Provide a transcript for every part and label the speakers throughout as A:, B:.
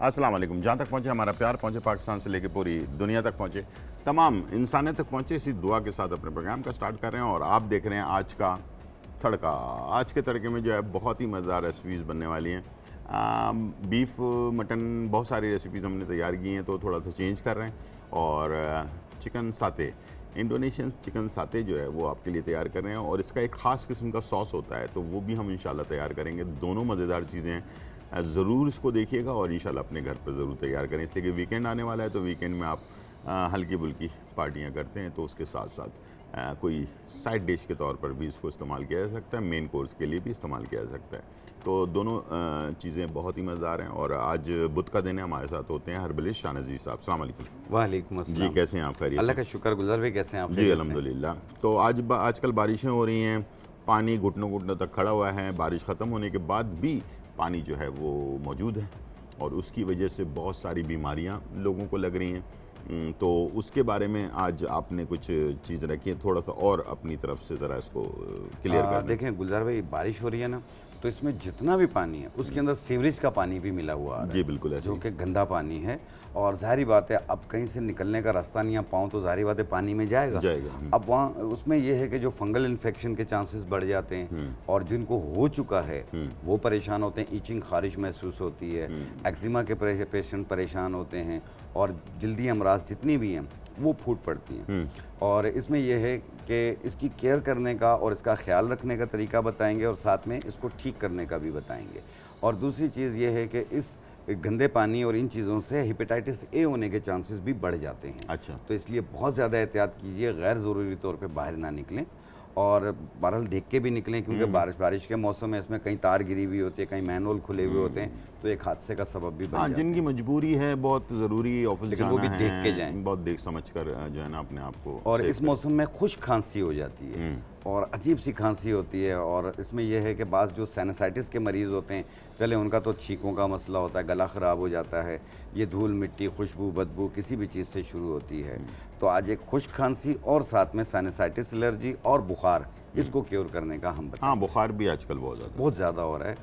A: अस्सलाम वालेकुम। जहाँ तक पहुँचे हमारा प्यार, पहुँचे पाकिस्तान से लेकर पूरी दुनिया तक पहुँचे, तमाम इंसानियत तक पहुँचे, इसी दुआ के साथ अपने प्रोग्राम का स्टार्ट कर रहे हैं। और आप देख रहे हैं आज का तड़का। आज के तड़के में जो है बहुत ही मज़ेदार रेसिपीज़ बनने वाली हैं। बीफ, मटन, बहुत सारी रेसिपीज़ हमने तैयार की हैं, तो थोड़ा सा चेंज कर रहे हैं। और चिकन साते, इंडोनेशियन चिकन साते जो है वो आपके लिए तैयार कर रहे हैं। और इसका एक ख़ास किस्म का सॉस होता है, तो वो भी हम इंशाल्लाह तैयार करेंगे। दोनों मज़ेदार चीज़ें हैं, ज़रूर इसको देखिएगा और इंशाल्लाह अपने घर पर ज़रूर तैयार करें। इसलिए कि वीकेंड आने वाला है, तो वीकेंड में आप हल्की फुल्की पार्टियाँ करते हैं, तो उसके साथ साथ कोई साइड डिश के तौर पर भी इसको इस्तेमाल किया जा सकता है, मेन कोर्स के लिए भी इस्तेमाल किया जा सकता है। तो दोनों चीज़ें बहुत ही मज़ेदार हैं। और आज बुध का दिन है, हमारे साथ होते हैं हर्बलिस्ट शाह नज़ीर साहब। अस्सलाम वालेकुम।
B: वालेकुम अस्सलाम।
A: जी, कैसे हैं आप? खैरियत?
B: अल्लाह का शुक्र गुज़ार भाई, कैसे हैं आप?
A: जी अल्हम्दुलिल्लाह। तो आजकल बारिशें हो रही हैं, पानी घुटनों घुटनों तक खड़ा हुआ है। बारिश ख़त्म होने के बाद भी पानी जो है वो मौजूद है, और उसकी वजह से बहुत सारी बीमारियां लोगों को लग रही हैं। तो उसके बारे में आज आपने कुछ चीज़ रखी है, थोड़ा सा और अपनी तरफ से ज़रा इसको क्लियर कर दें।
B: देखें गुलजार भाई, बारिश हो रही है ना, तो इसमें जितना भी पानी है उसके अंदर सीवरेज का पानी भी मिला हुआ आ रहा है।
A: जी बिल्कुल ऐसे
B: जो कि गंदा पानी है। और ज़ाहिर बात है, अब कहीं से निकलने का रास्ता नहीं आ पाऊँ तो ज़ाहिर बात है पानी में जाएगा। अब वहाँ उसमें यह है कि जो फंगल इन्फेक्शन के चांसेस बढ़ जाते हैं, और जिनको हो चुका है वो परेशान होते हैं, ईचिंग खारिश महसूस होती है, एक्जिमा के पेशेंट परेशान होते हैं, और जल्दी अमराज जितनी भी हैं वो फूट पड़ती हैं। और इसमें यह है कि इसकी केयर करने का और इसका ख्याल रखने का तरीका बताएंगे, और साथ में इसको ठीक करने का भी बताएंगे। और दूसरी चीज़ ये है कि इस गंदे पानी और इन चीज़ों से हेपेटाइटिस ए होने के चांसेस भी बढ़ जाते हैं।
A: अच्छा।
B: तो इसलिए बहुत ज़्यादा एहतियात कीजिए, गैर ज़रूरी तौर पे बाहर ना निकलें, और बहरहाल देख के भी निकलें, क्योंकि बारिश के मौसम में इसमें कहीं तार गिरी हुई होती है, कहीं मैनहोल खुले हुए होते हैं, तो एक हादसे का सबब भी बन जाता है।
A: जिनकी मजबूरी है, बहुत ज़रूरी ऑफिस
B: लेकिन वो भी देख के जाएं,
A: बहुत देख समझ कर जो है ना अपने आप को।
B: और इस मौसम में खुश खांसी हो जाती है और अजीब सी खांसी होती है। और इसमें यह है कि बाज़ जो साइनसाइटिस के मरीज़ होते हैं, चले उनका तो छींकों का मसला होता है, गला ख़राब हो जाता है, ये धूल मिट्टी खुशबू बदबू किसी भी चीज़ से शुरू होती है। तो आज एक खुश खांसी और साथ में साइनसाइटिस एलर्जी और बुखार, इसको क्योर करने का हम बताएं।
A: हाँ, बुखार भी आजकल बहुत ज़्यादा
B: हो रहा है।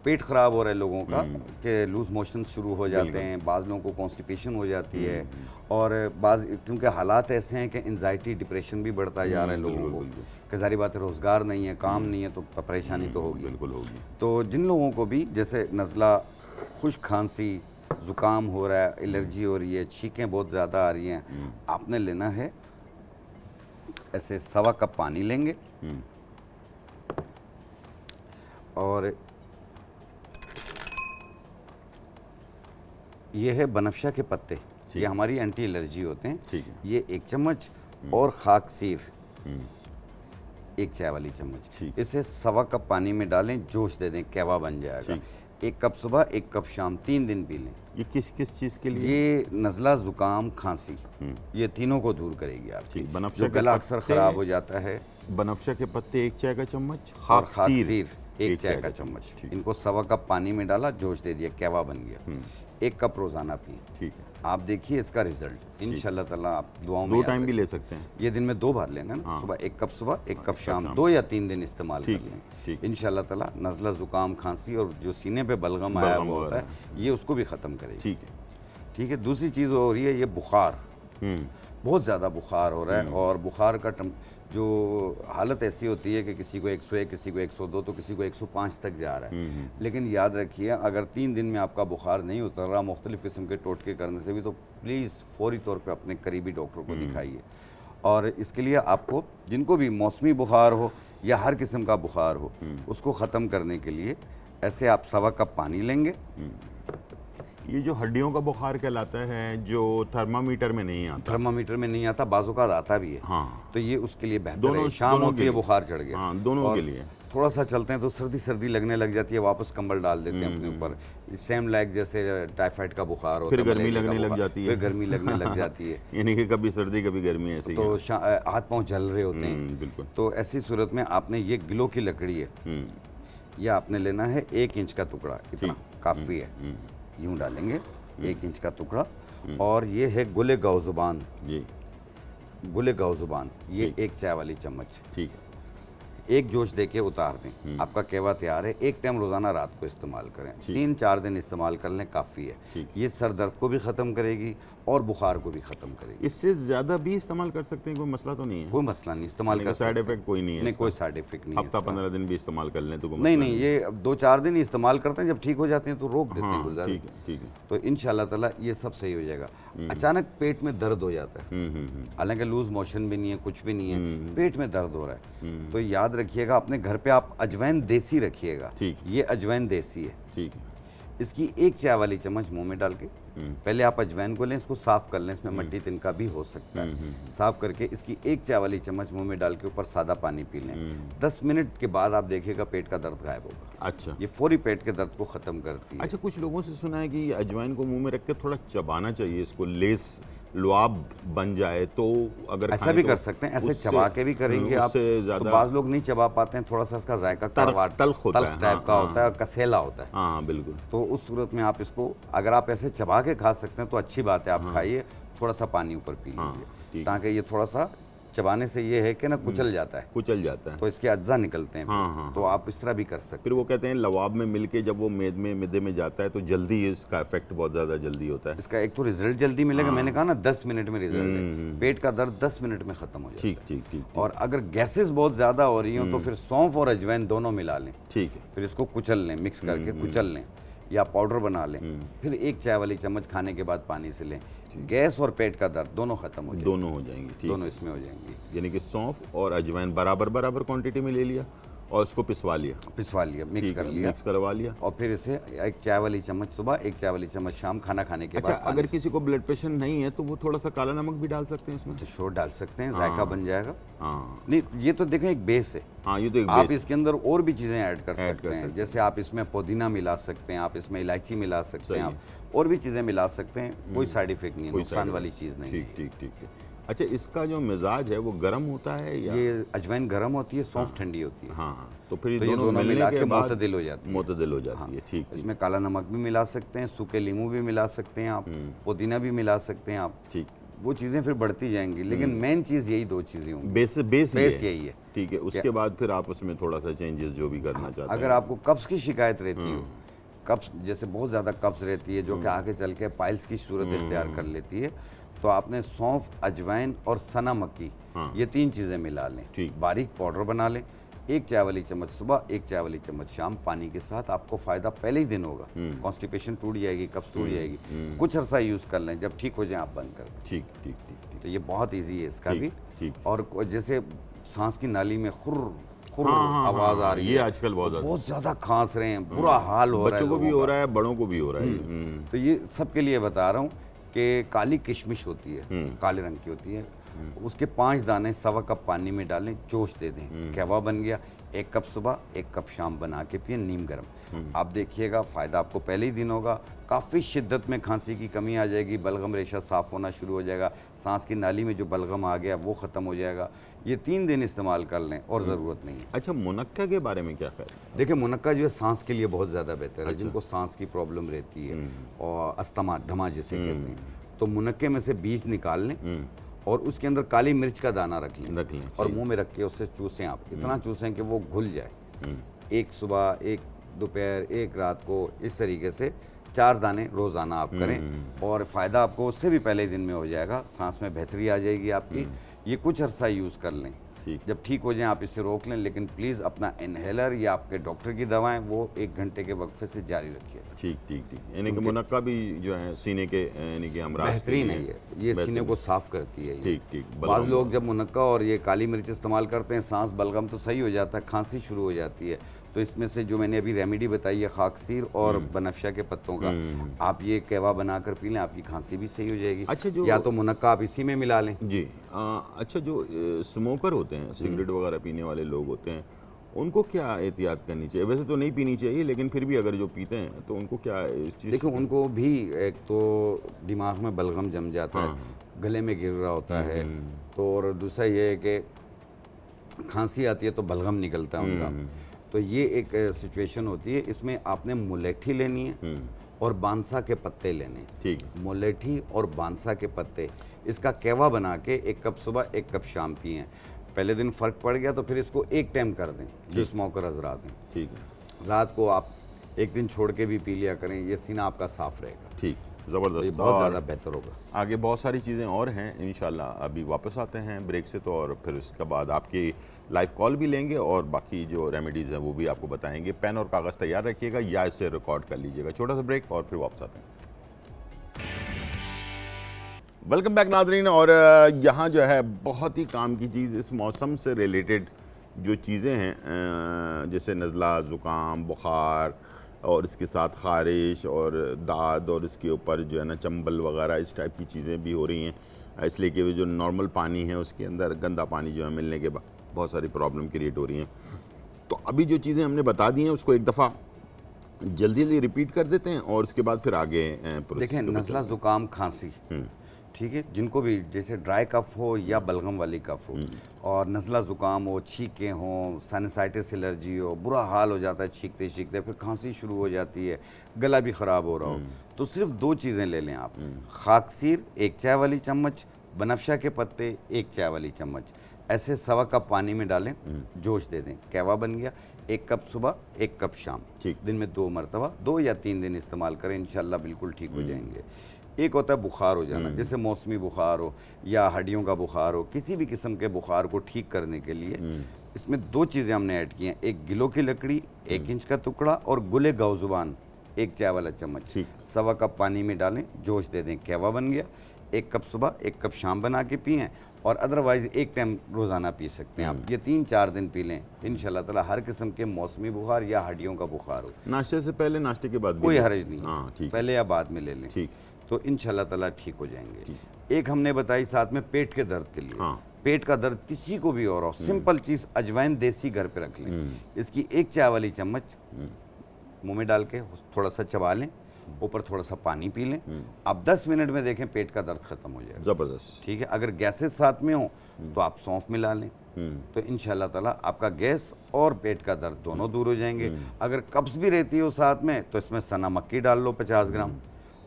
B: पेट ख़राब हो रहा है लोगों का, कि लूज मोशन शुरू हो जाते हैं, बाज़ लोगों को कॉन्स्टिपेशन हो जाती है, और बाज़ क्योंकि हालात ऐसे हैं कि एंजाइटी डिप्रेशन भी बढ़ता जा रहा है लोगों को, कि ज़ाहिर बात है रोज़गार नहीं है, काम नहीं है, तो परेशानी तो होगी।
A: बिल्कुल होगी।
B: तो जिन लोगों को भी जैसे नज़ला, खुश्क खांसी, ज़ुकाम हो रहा है, एलर्जी हो रही है, छींकें बहुत ज़्यादा आ रही हैं, आपने लेना है ऐसे 1.25 कप पानी लेंगे, और ये है बनफशा के पत्ते, ये हमारी एंटी एलर्जी होते हैं।
A: ठीक है।
B: ये 1 चम्मच, और खाकसीर 1 चाय वाली चम्मच, इसे 1.25 कप पानी में डालें, जोश दे दें, कहवा बन जाएगा। 1 कप सुबह, 1 कप शाम, 3 दिन पी लें।
A: ये किस किस चीज़ के लिए?
B: ये नज़ला, ज़ुकाम, खांसी, ये तीनों को दूर करेगी आपकी।
A: बनफशा
B: जो गला अक्सर ख़राब हो जाता है।
A: बनफशा के पत्ते 1 चाय का चम्मच,
B: और खाकसीर 1 चाय का चम्मच, इनको 1.25 कप पानी में डाला, जोश दे दिया, कहवा बन गया। 1 कप रोज़ाना पिए। ठीक है। आप देखिए इसका रिजल्ट इंशाल्लाह ताला। आप दुआओं में
A: 2 टाइम भी ले सकते हैं,
B: ये दिन में 2 बार लेना ना। सुबह 1 कप, सुबह 1 कप शाम, 2 या 3 दिन इस्तेमाल कर लें। इंशाल्लाह ताला नज़ला, ज़ुकाम, खांसी और जो सीने पे बलगम आया हुआ होता है, ये उसको भी ख़त्म करेगी।
A: ठीक है।
B: ठीक है। दूसरी चीज़ हो रही है ये बुखार, बहुत ज़्यादा बुखार हो रहा है, और बुखार का जो हालत ऐसी होती है कि किसी को 101, किसी को 102, तो किसी को 105 तक जा रहा है। लेकिन याद रखिए, अगर 3 दिन में आपका बुखार नहीं उतर रहा, मुख्तलिफ़ किस्म के टोटके करने से भी, तो प्लीज़ फ़ौरी तौर पे अपने करीबी डॉक्टर को दिखाइए। और इसके लिए आपको, जिनको भी मौसमी बुखार हो या हर किस्म का बुखार हो, उसको ख़त्म करने के लिए ऐसे आप 1.25 कप पानी लेंगे।
A: ये जो हड्डियों का बुखार कहलाता है, जो थर्मामीटर में नहीं आता,
B: थर्मामीटर में नहीं आता, बाज़ों का आता भी है।
A: हाँ।
B: तो ये उसके लिए बेहतर है। शाम होती है, बुखार चढ़ गया,
A: हाँ, दोनों के लिए
B: थोड़ा सा चलते हैं तो सर्दी लगने लग जाती है, वापस कंबल डाल देते हैं अपने ऊपर, सेम लाइक जैसे टाइफाइड का बुखार होता है,
A: फिर गर्मी लगने लग जाती है,
B: फिर गर्मी लगने लग जाती है।
A: यानी कि कभी सर्दी कभी गर्मी, ऐसी
B: तो हाथ पाँव जल रहे होते हैं।
A: बिल्कुल।
B: तो ऐसी सूरत में आपने, ये गिलो की लकड़ी है, यह आपने लेना है 1 इंच का टुकड़ा, इतना काफ़ी है, यूँ डालेंगे 1 इंच का टुकड़ा। और ये है गुले गाउज़ुबान,
A: जी,
B: गुले गाउज़ुबान, ये 1 चाय वाली चम्मच।
A: ठीक है।
B: एक जोश देके उतार दें, आपका कहवा तैयार है। एक टाइम रोज़ाना रात को इस्तेमाल करें, 3-4 दिन इस्तेमाल कर लें, काफ़ी है। ये सर दर्द को भी ख़त्म करेगी और बुखार को भी ख़त्म करेगी।
A: इससे ज़्यादा भी इस्तेमाल कर सकते हैं, कोई मसला तो नहीं है?
B: कोई मसला नहीं, इस्तेमाल कर
A: साइड इफेक्ट कोई नहीं है?
B: नहीं, कोई साइड इफेक्ट नहीं है।
A: हफ्ता 15 दिन भी इस्तेमाल कर लें तो कोई
B: नहीं नहीं, ये 2-4 दिन ही इस्तेमाल करते हैं, जब ठीक हो जाते हैं तो रोक देते हैं गुलजार।
A: ठीक है, ठीक है।
B: तो इंशाल्लाह ताला ये सब सही हो जाएगा। अचानक पेट में दर्द हो जाता है, हालांकि लूज मोशन भी नहीं है, कुछ भी नहीं है, पेट में दर्द हो रहा है, तो याद रखिएगा अपने घर पे आप अजवाइन देसी रखिएगा। ये अजवाइन देसी है,
A: ठीक है।
B: इसकी 1 चाय वाली चम्मच मुंह में डाल के पहले आप अजवाइन को लें, इसको साफ कर लें, इसमें मट्टी तिनका भी हो सकता है। साफ करके इसकी 1 चाय वाली चम्मच मुंह में डाल के ऊपर सादा पानी पी लें। 10 मिनट के बाद आप देखिएगा पेट का दर्द गायब होगा।
A: अच्छा,
B: ये फौरी पेट के दर्द को ख़त्म करती है।
A: अच्छा, कुछ लोगों से सुना है कि ये अजवाइन को मुंह में रख के थोड़ा चबाना चाहिए, इसको लेस लुआब बन जाए तो अगर
B: ऐसा भी कर सकते हैं, ऐसे चबा के भी करेंगे आप तो बाज़ लोग नहीं चबा पाते हैं, थोड़ा सा इसका जायका
A: तल्ख होता है,
B: टाइप का होता है, कसेला होता है।
A: हाँ बिल्कुल।
B: तो उस सूरत में आप इसको अगर आप ऐसे चबा के खा सकते हैं तो अच्छी बात है, आप खाइए, थोड़ा सा पानी ऊपर पी लीजिए, ताकि ये थोड़ा सा चबाने से ये है कि ना कुचल जाता है,
A: कुचल जाता है,
B: तो इसके अज्जा निकलते हैं। तो आप इस तरह भी कर सकते हैं।
A: फिर वो कहते हैं लवाब में मिलके जब वो मिदे में जाता है तो जल्दी इसका इफेक्ट बहुत ज़्यादा जल्दी होता है।
B: इसका एक तो रिजल्ट जल्दी मिलेगा, मैंने कहा ना 10 मिनट में रिजल्ट है, पेट का दर्द 10 मिनट में ख़त्म हो जाएगा।
A: ठीक ठीक ठीक।
B: और अगर गैसेस बहुत ज़्यादा हो रही हो तो फिर सौंफ और अजवाइन दोनों मिला लें,
A: ठीक है,
B: फिर इसको कुचल लें, मिक्स करके कुचल लें या पाउडर बना लें, फिर 1 चाय वाली चम्मच खाने के बाद पानी से लें, गैस और पेट का दर्द दोनों खत्म हो जाएंगे,
A: दोनों हो जाएंगे, ठीक,
B: दोनों इसमें हो जाएंगी।
A: यानी कि सौंफ और अजवाइन बराबर बराबर क्वांटिटी में ले लिया और इसको पिसवा लिया,
B: मिक्स कर लिया,
A: मिक्स करवा लिया,
B: और फिर इसे 1 चाय वाली चम्मच सुबह, 1 चाय वाली चम्मच शाम, खाना खाने के बाद।
A: अगर किसी को ब्लड प्रेशर नहीं है तो वो थोड़ा सा काला नमक भी डाल सकते हैं इसमें?
B: तो श्योर डाल सकते हैं, जायका बन जाएगा।
A: हाँ
B: नहीं, ये तो देखें एक बेस है।
A: हाँ, ये तो एक
B: आप
A: बेस।
B: इसके अंदर और भी चीज़ें ऐड कर सकते हैं, जैसे आप इसमें पुदीना मिला सकते हैं, आप इसमें इलायची मिला सकते हैं, आप और भी चीज़ें मिला सकते हैं, कोई साइड इफेक्ट नहीं है, नुकसान वाली चीज़ नहीं है।
A: ठीक ठीक ठीक है। अच्छा, इसका जो मिजाज है वो गर्म होता है या?
B: ये अजवाइन गर्म होती है, सौंफ ठंडी होती है।
A: हाँ, तो फिर
B: ये दोनों मिला के मुतदिल हो जाती है,
A: मुतदिल हो जाती है, ठीक।
B: इसमें काला नमक भी मिला सकते हैं, सूखे नींबू भी मिला सकते हैं आप, पुदीना भी मिला सकते हैं आप,
A: ठीक।
B: वो चीज़ें फिर बढ़ती जाएंगी, लेकिन मेन चीज़ यही 2 चीज़ें होंगी,
A: बेस
B: यही है।
A: ठीक है, उसके बाद फिर आप उसमें थोड़ा सा चेंजेस जो भी करना चाहते हैं।
B: अगर आपको कब्ज़ की शिकायत रहती हो, कब्ज़ जैसे बहुत ज़्यादा कब्ज़ रहती है जो कि आगे चल के पाइल्स की सूरत इख्तियार कर लेती है, तो आपने सौंफ, अजवाइन और सना मक्की, ये 3 चीज़ें मिला लें, बारीक पाउडर बना लें, 1 चाय वाली चम्मच सुबह, 1 चाय वाली चम्मच शाम, पानी के साथ। आपको फ़ायदा पहले ही दिन होगा, कॉन्स्टिपेशन टूट जाएगी, कब्ज़ टूट जाएगी। कुछ अर्सा यूज़ कर लें, जब ठीक हो जाए आप बंद कर दें।
A: ठीक ठीक ठीक।
B: तो ये बहुत ईजी है इसका भी।
A: ठीक।
B: और जैसे सांस की नाली में खुर आवाज़ आ रही है,
A: ये आजकल बहुत
B: ज़्यादा खांस रहे हैं, बुरा हाल हो रहा है,
A: बच्चों को भी हो रहा है, बड़ों को भी हो रहा है।
B: तो ये सबके लिए बता रहा हूँ कि काली किशमिश होती है, काले रंग की होती है, उसके 5 दाने 1.25 कप पानी में डालें, जोश दे दें, कहवा बन गया। 1 कप सुबह, 1 कप शाम बना के पिए, नीम गर्म। आप देखिएगा फ़ायदा आपको पहले ही दिन होगा, काफ़ी शिद्दत में खांसी की कमी आ जाएगी, बलगम रेशा साफ़ होना शुरू हो जाएगा, सांस की नाली में जो बलगम आ गया वो ख़त्म हो जाएगा। ये 3 दिन इस्तेमाल कर लें और ज़रूरत नहीं है।
A: अच्छा, मुनक्का के बारे में क्या ख्याल है?
B: देखिए, मुनक्का जो है सांस के लिए बहुत ज़्यादा बेहतर है, जिनको सांस की प्रॉब्लम रहती है और अस्थमा, दमा जिसे कहते हैं, तो मुनक्के में से बीज निकाल लें और उसके अंदर काली मिर्च का दाना रख लें और मुंह में रख के उससे चूसें। आप इतना चूसें कि वो घुल जाए। 1 सुबह, 1 दोपहर, 1 रात को, इस तरीके से 4 दाने रोज़ाना आप करें और फ़ायदा आपको उससे भी पहले दिन में हो जाएगा, सांस में बेहतरी आ जाएगी आपकी। ये कुछ अर्सा यूज़ कर लें, जब ठीक हो जाए आप इसे रोक लें, लेकिन प्लीज़ अपना इनहेलर या आपके डॉक्टर की दवाएं वो 1 घंटे के वक्फे से जारी रखिए।
A: ठीक ठीक ठीक। यानी कि मुनक्का भी जो है सीने के यानी कि अमराज
B: बेहतरीन है, ये सीने को साफ़ करती है।
A: ठीक ठीक।
B: बाद लोग जब मुनक्का और ये काली मिर्च इस्तेमाल करते हैं, सांस बलगम तो सही हो जाता है, खांसी शुरू हो जाती है, तो इसमें से जो मैंने अभी रेमेडी बताई है खाकसीर और बनफशा के पत्तों का, आप ये कहवा बनाकर पी लें, आपकी खांसी भी सही हो जाएगी।
A: अच्छा, जो
B: या तो मुनक्का आप इसी में मिला लें।
A: जी। अच्छा, जो स्मोकर होते हैं, सिगरेट वगैरह पीने वाले लोग होते हैं, उनको क्या एहतियात करनी चाहिए? वैसे तो नहीं पीनी चाहिए, लेकिन फिर भी अगर जो पीते हैं तो उनको क्या इस चीज़?
B: देखो, उनको भी एक तो दिमाग में बलगम जम जाता है, गले में गिर रहा होता है, तो और दूसरा ये है कि खांसी आती है तो बलगम निकलता है उनका, तो ये एक सिचुएशन होती है। इसमें आपने मुलेठी लेनी है और बांसा के पत्ते लेने।
A: ठीक।
B: मुलेठी और बांसा के पत्ते, इसका कहवा बना के 1 कप सुबह, 1 कप शाम पिए। पहले दिन फ़र्क पड़ गया तो फिर इसको एक टाइम कर दें, जो स्मोकर हजरात हैं।
A: ठीक है।
B: रात को आप एक दिन छोड़ के भी पी लिया करें, ये सीना आपका साफ रहेगा।
A: ठीक,
B: ये
A: ज़बरदस्त।
B: बहुत
A: और
B: ज़्यादा बेहतर होगा।
A: आगे बहुत सारी चीज़ें और हैं इंशाल्लाह। अभी वापस आते हैं ब्रेक से तो, और फिर उसके बाद आपकी लाइव कॉल भी लेंगे और बाकी जो रेमेडीज़ हैं वो भी आपको बताएंगे। पेन और कागज़ तैयार रखिएगा या इसे रिकॉर्ड कर लीजिएगा। छोटा सा ब्रेक और फिर वापस आते हैं। वेलकम बैक नाज़रीन। और यहाँ जो है बहुत ही काम की चीज़, इस मौसम से रिलेटेड जो चीज़ें हैं, जैसे नज़ला, ज़ुकाम, बुखार और इसके साथ ख़ारिश और दाद और इसके ऊपर जो है ना चंबल वगैरह, इस टाइप की चीज़ें भी हो रही हैं, इसलिए कि जो नॉर्मल पानी है उसके अंदर गंदा पानी जो है मिलने के बाद बहुत सारी प्रॉब्लम क्रिएट हो रही हैं। तो अभी जो चीज़ें हमने बता दी हैं उसको एक दफ़ा जल्दी जल्दी रिपीट कर देते हैं और उसके बाद फिर आगे
B: देखें, नज़ला, ज़ुकाम, खांसी, ठीक है, जिनको भी जैसे ड्राई कफ हो या बलगम वाली कफ हो और नज़ला ज़ुकाम हो, छींकें हों, साइनसाइटिस एलर्जी हो, बुरा हाल हो जाता है छींकते छींकते, फिर खांसी शुरू हो जाती है, गला भी ख़राब हो रहा हो, तो सिर्फ 2 चीज़ें ले लें आप। खाकसीर 1 चाय वाली चम्मच, बनफशा के पत्ते 1 चाय वाली चम्मच, ऐसे 1.25 कप पानी में डालें, जोश दे दें, कहवा बन गया। 1 कप सुबह, 1 कप शाम, दिन में 2 मरतबा, 2 या 3 दिन इस्तेमाल करें, इंशाल्लाह बिल्कुल ठीक हो जाएंगे। एक होता है बुखार हो जाना, जैसे मौसमी बुखार हो या हड्डियों का बुखार हो, किसी भी किस्म के बुखार को ठीक करने के लिए इसमें 2 चीज़ें हमने ऐड की हैं, एक गिलो की लकड़ी 1 इंच का टुकड़ा और गुले गाउजुबान 1 चाय वाला चम्मच, 1.25 कप पानी में डालें, जोश दे दें, कहवा बन गया। 1 कप सुबह, 1 कप शाम बना के पिएँ और अदरवाइज़ एक टाइम रोज़ाना पी सकते हैं आप। ये 3-4 दिन पी लें, इंशाल्लाह ताला हर किस्म के मौसमी बुखार या हड्डियों का बुखार हो,
A: नाश्ते से पहले, नाश्ते के बाद
B: कोई हर्ज नहीं है।
A: हाँ, ठीक,
B: पहले या बाद में ले लें,
A: ठीक,
B: तो इंशाल्लाह ताला ठीक हो जाएंगे। एक हमने बताई साथ में पेट के दर्द के लिए।
A: हाँ।
B: पेट का दर्द किसी को भी और हो, सिंपल चीज़ अजवाइन देसी घर पे रख लें, इसकी 1 चाय वाली चम्मच मुंह में डाल के थोड़ा सा चबा लें, ऊपर थोड़ा सा पानी पी लें, आप 10 मिनट में देखें पेट का दर्द खत्म हो जाएगा।
A: ज़बरदस्त।
B: ठीक है, अगर गैसेस साथ में हो तो आप सौंफ मिला लें, तो इंशाल्लाह ताला आपका गैस और पेट का दर्द दोनों दूर हो जाएंगे। अगर कब्ज़ भी रहती हो साथ में तो इसमें सना मक्की डाल लो 50 ग्राम,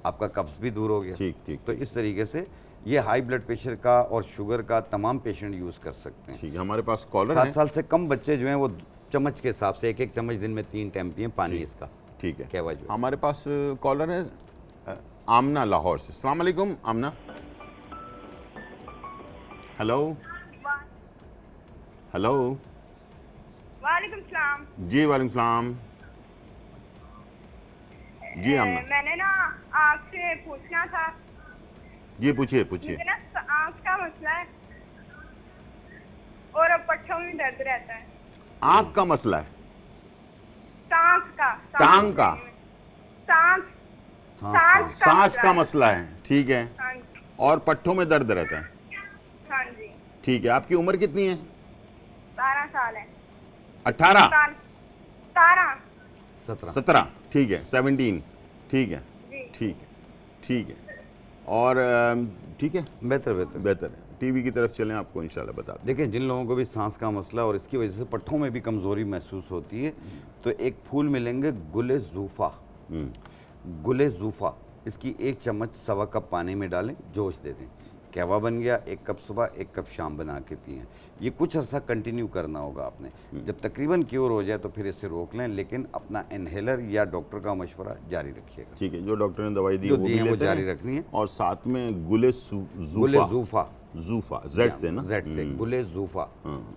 B: आपका कब्ज़ भी दूर हो गया।
A: ठीक, ठीक।
B: तो इस तरीके से ये हाई ब्लड प्रेशर का और शुगर का तमाम पेशेंट यूज़ कर सकते हैं।
A: ठीक है, हमारे पास कॉलर
B: 7
A: है।
B: साल से कम बच्चे जो हैं वो चम्मच के हिसाब से 1-1 चम्मच दिन में 3 टाइम पिए पानी इसका।
A: ठीक है,
B: क्या वजह?
A: हमारे पास कॉलर है आमना लाहौर से। अस्सलाम वालेकुम आमना। Hello hello.
C: वालेकुम सलाम।
A: जी वालेकुम सलाम। जी आमना,
C: मैंने ना आपसे पूछना था,
A: जी पूछिए पूछिए।
C: मुझे ना आँख का मसला है और पट्टों में दर्द रहता है।
A: आँख का मसला है?
C: टांग का,
A: टांग का? सांस का मसला है, ठीक है।
C: हाँ जी,
A: और पट्टों में दर्द रहता है,
C: हाँ जी।
A: ठीक है। आपकी उम्र कितनी है?
C: 12 साल है।
A: 18?
C: 17।
A: 17, ठीक है। 17, ठीक है,
C: जी।
A: ठीक है, ठीक है। और ठीक है, बेहतर है। टीवी की तरफ चलें, आपको इंशाल्लाह बता दें।
B: देखिए, जिन लोगों को भी सांस का मसला और इसकी वजह से पट्ठों में भी कमज़ोरी महसूस होती है, तो एक फूल मिलेंगे गुले ज़ूफ़ा, गुले ज़ूफ़ा, इसकी 1 चम्मच 1.25 कप पानी में डालें, जोश दे दें, कहवा बन गया। 1 कप सुबह, 1 कप शाम बना के पिएँ। ये कुछ अर्सा कंटिन्यू करना होगा आपने, जब तकरीबन क्योर हो जाए तो फिर इसे रोक लें, लेकिन अपना इनहेलर या डॉक्टर का मशवरा जारी रखिएगा।
A: ठीक है, जो डॉक्टर ने दवाई दी
B: जो
A: वो
B: दी
A: भी
B: है वो
A: लेते
B: जारी
A: हैं।
B: रखनी है।
A: और साथ में गुले
B: ज़ूफ़ा,
A: ज़ूफ़ा जेड से ना?
B: जेड से, गुले ज़ूफ़ा,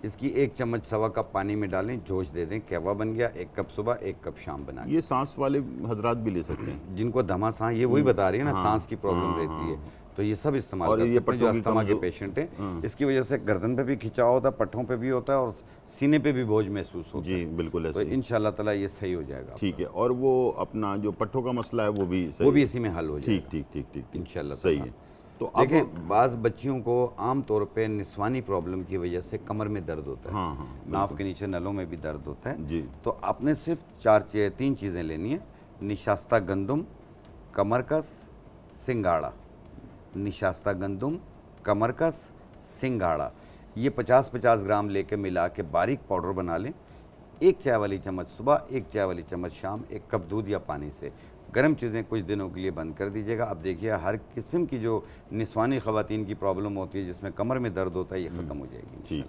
B: इसकी 1 चम्मच 1.25 कप पानी में डालें, जोश दे दें, कहवा बन गया। 1 कप सुबह, 1 कप शाम बना के।
A: ये सांस वाले हजरात भी ले सकते हैं?
B: जिनको दमा सांस, ये वही बता रही है ना, सांस की प्रॉब्लम रहती है, तो ये सब इस्तेमाल
A: और
B: कर
A: ये
B: सकते हैं जो
A: पट्टों की
B: अस्थमा के पेशेंट हैं। इसकी वजह से गर्दन पे भी खिंचाव होता है, पट्टों पे भी होता है और सीने पे भी बोझ महसूस होता है।
A: जी बिल्कुल
B: तो
A: ऐसे ही।
B: इंशाल्लाह ताला ये सही हो जाएगा।
A: ठीक है, और वो अपना जो पट्टों का मसला है वो भी सही
B: वो भी
A: है?
B: इसी में हल हो
A: ठीक
B: जाएगा।
A: ठीक ठीक ठीक,
B: इंशाल्लाह
A: सही
B: ताला।
A: है। तो अब
B: देखें, बाज़ बच्चियों को आम तौर पे निस्वानी प्रॉब्लम की वजह से कमर में दर्द होता है,
A: हाँ हाँ,
B: नाफ के नीचे नलों में भी दर्द होता है
A: जी।
B: तो आपने सिर्फ 3 चीज़ें लेनी है, निशास्ता गंदम, कमरकस, सिंगाड़ा। निशास्ता गंदम, कमरकस, सिंगाड़ा, ये 50-50 ग्राम लेके मिला के बारीक पाउडर बना लें। 1 चाय वाली चम्मच सुबह, 1 चाय वाली चम्मच शाम, 1 कप दूध या पानी से। गर्म चीज़ें कुछ दिनों के लिए बंद कर दीजिएगा। अब देखिए, हर किस्म की जो निस्वानी ख़वातीन की प्रॉब्लम होती है जिसमें कमर में दर्द होता है, ये ख़त्म हो जाएगी।
A: ठीक।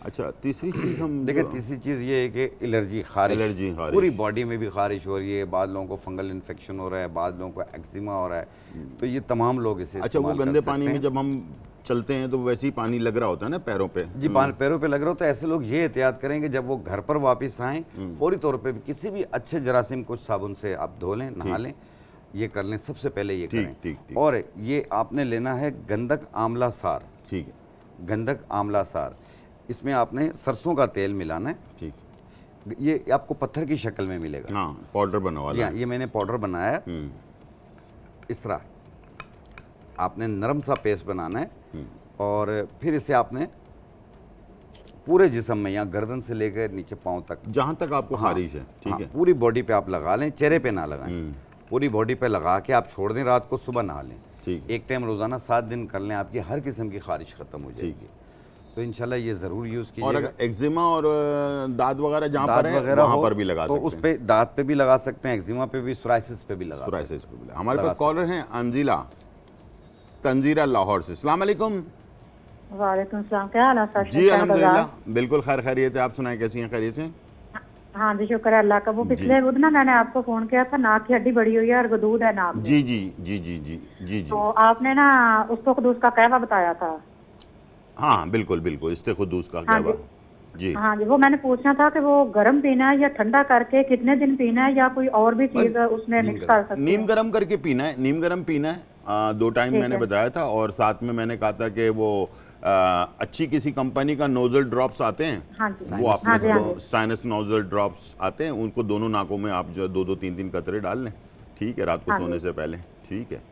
A: अच्छा, तीसरी चीज़ हम
B: देखिए तीसरी चीज़ ये है कि एलर्जी, खारिश,
A: एलर्जी, खारिश।
B: पूरी बॉडी में भी खारिश हो रही है, बाद लोगों को फंगल इन्फेक्शन हो रहा है, बाद लोगों को एक्जिमा हो रहा है, तो ये तमाम लोग इसे
A: अच्छा, वो
B: इस्तेमाल कर
A: गंदे
B: सकते
A: पानी में
B: हैं।
A: जब हम चलते हैं तो वैसे ही पानी लग रहा होता है ना पैरों पे।
B: जी, पैरों पे लग रहा हो तो ऐसे लोग ये एहतियात करें कि जब वो घर पर वापस आएँ, फौरी तौर पे भी किसी भी अच्छे जरासीम कुछ साबुन से आप धो लें, नहा लें, ये कर लें, सबसे पहले ये
A: ठीक,
B: करें।
A: ठीक, ठीक।
B: और ये आपने लेना है गंधक आंवला सार,
A: ठीक है,
B: गंधक आंवला सार, इसमें आपने सरसों का तेल मिलाना है।
A: ठीक।
B: ये आपको पत्थर की शक्ल में मिलेगा।
A: हाँ, पाउडर बना
B: जी
A: वाला
B: हाँ, ये मैंने पाउडर बनाया है। इस तरह आपने नरम सा पेस्ट बनाना है और फिर इसे आपने पूरे जिस्म में, यहाँ गर्दन से लेकर नीचे पाँव तक,
A: जहाँ तक आपको खारिश है, ठीक
B: हाँ,
A: है।
B: पूरी बॉडी पे आप लगा लें, चेहरे पे ना लगाएं, पूरी बॉडी पे लगा के आप छोड़ दें, रात को सुबह नहा लें।
A: ठीक।
B: एक टाइम रोज़ाना 7 दिन कर लें, आपकी हर किस्म की खारिश ख़त्म हो जाएगी। तो इंशाल्लाह ये ज़रूर यूज़
A: और
B: कीजिएगा।
A: अगर एक्जिमा और दाद वगैरह जहाँ
B: दांत
A: पर है
B: वगैरह
A: वहाँ
B: हो
A: पर भी लगा
B: तो
A: सकते
B: उस
A: हैं।
B: पे दांत पे भी लगा सकते हैं, एक्जिमा पे भी, सोराइसिस पे भी लगा सकते हैं।
A: सोराइसिस को भी हमारे पास कॉलर हैं अंजिला, तंजीरा लाहौर से। अस्सलाम वालेकुम।
C: वालेकुम सलाम, क्या हाल है सर?
A: जी अल्हम्दुलिल्लाह, बिल्कुल खैर खैरियत है। आप सुनाएं, कैसी हैं? खैरियत से?
C: हाँ जी, शुक्र है अल्लाह का। वो पिछले बुध ना मैंने आपको फोन किया था, नाक की हड्डी बड़ी हुई है और गदूद है नाक में।
A: जी जी जी जी जी जी जी।
C: तो आपने ना उसको खुदूस का कहवा बताया था।
A: हाँ बिल्कुल बिल्कुल, इस्ते खुदूस का
C: हाँ
A: कहवा।
C: जी।
A: जी
C: हाँ जी, वो मैंने पूछना था कि वो गर्म पीना है या ठंडा करके कितने दिन पीना है, या कोई और भी चीज उसमें मिक्स कर सकते
A: नीम
C: हैं?
A: गरम करके पीना है, नीम गरम पीना है। 2 टाइम
C: ठीक
A: मैंने
C: है।
A: बताया था, और साथ में मैंने कहा था कि वो अच्छी किसी कंपनी का नोजल ड्रॉप्स आते हैं,
C: हाँ जी।
A: वो
C: हाँ जी, हाँ
A: आपने
C: जी।
A: साइनस नोजल ड्रॉप्स आते हैं, उनको दोनों नाकों में आप जो 2-2 3-3 कतरे डाल लें, ठीक है, रात को
C: हाँ
A: सोने
C: जी।
A: से पहले, ठीक है।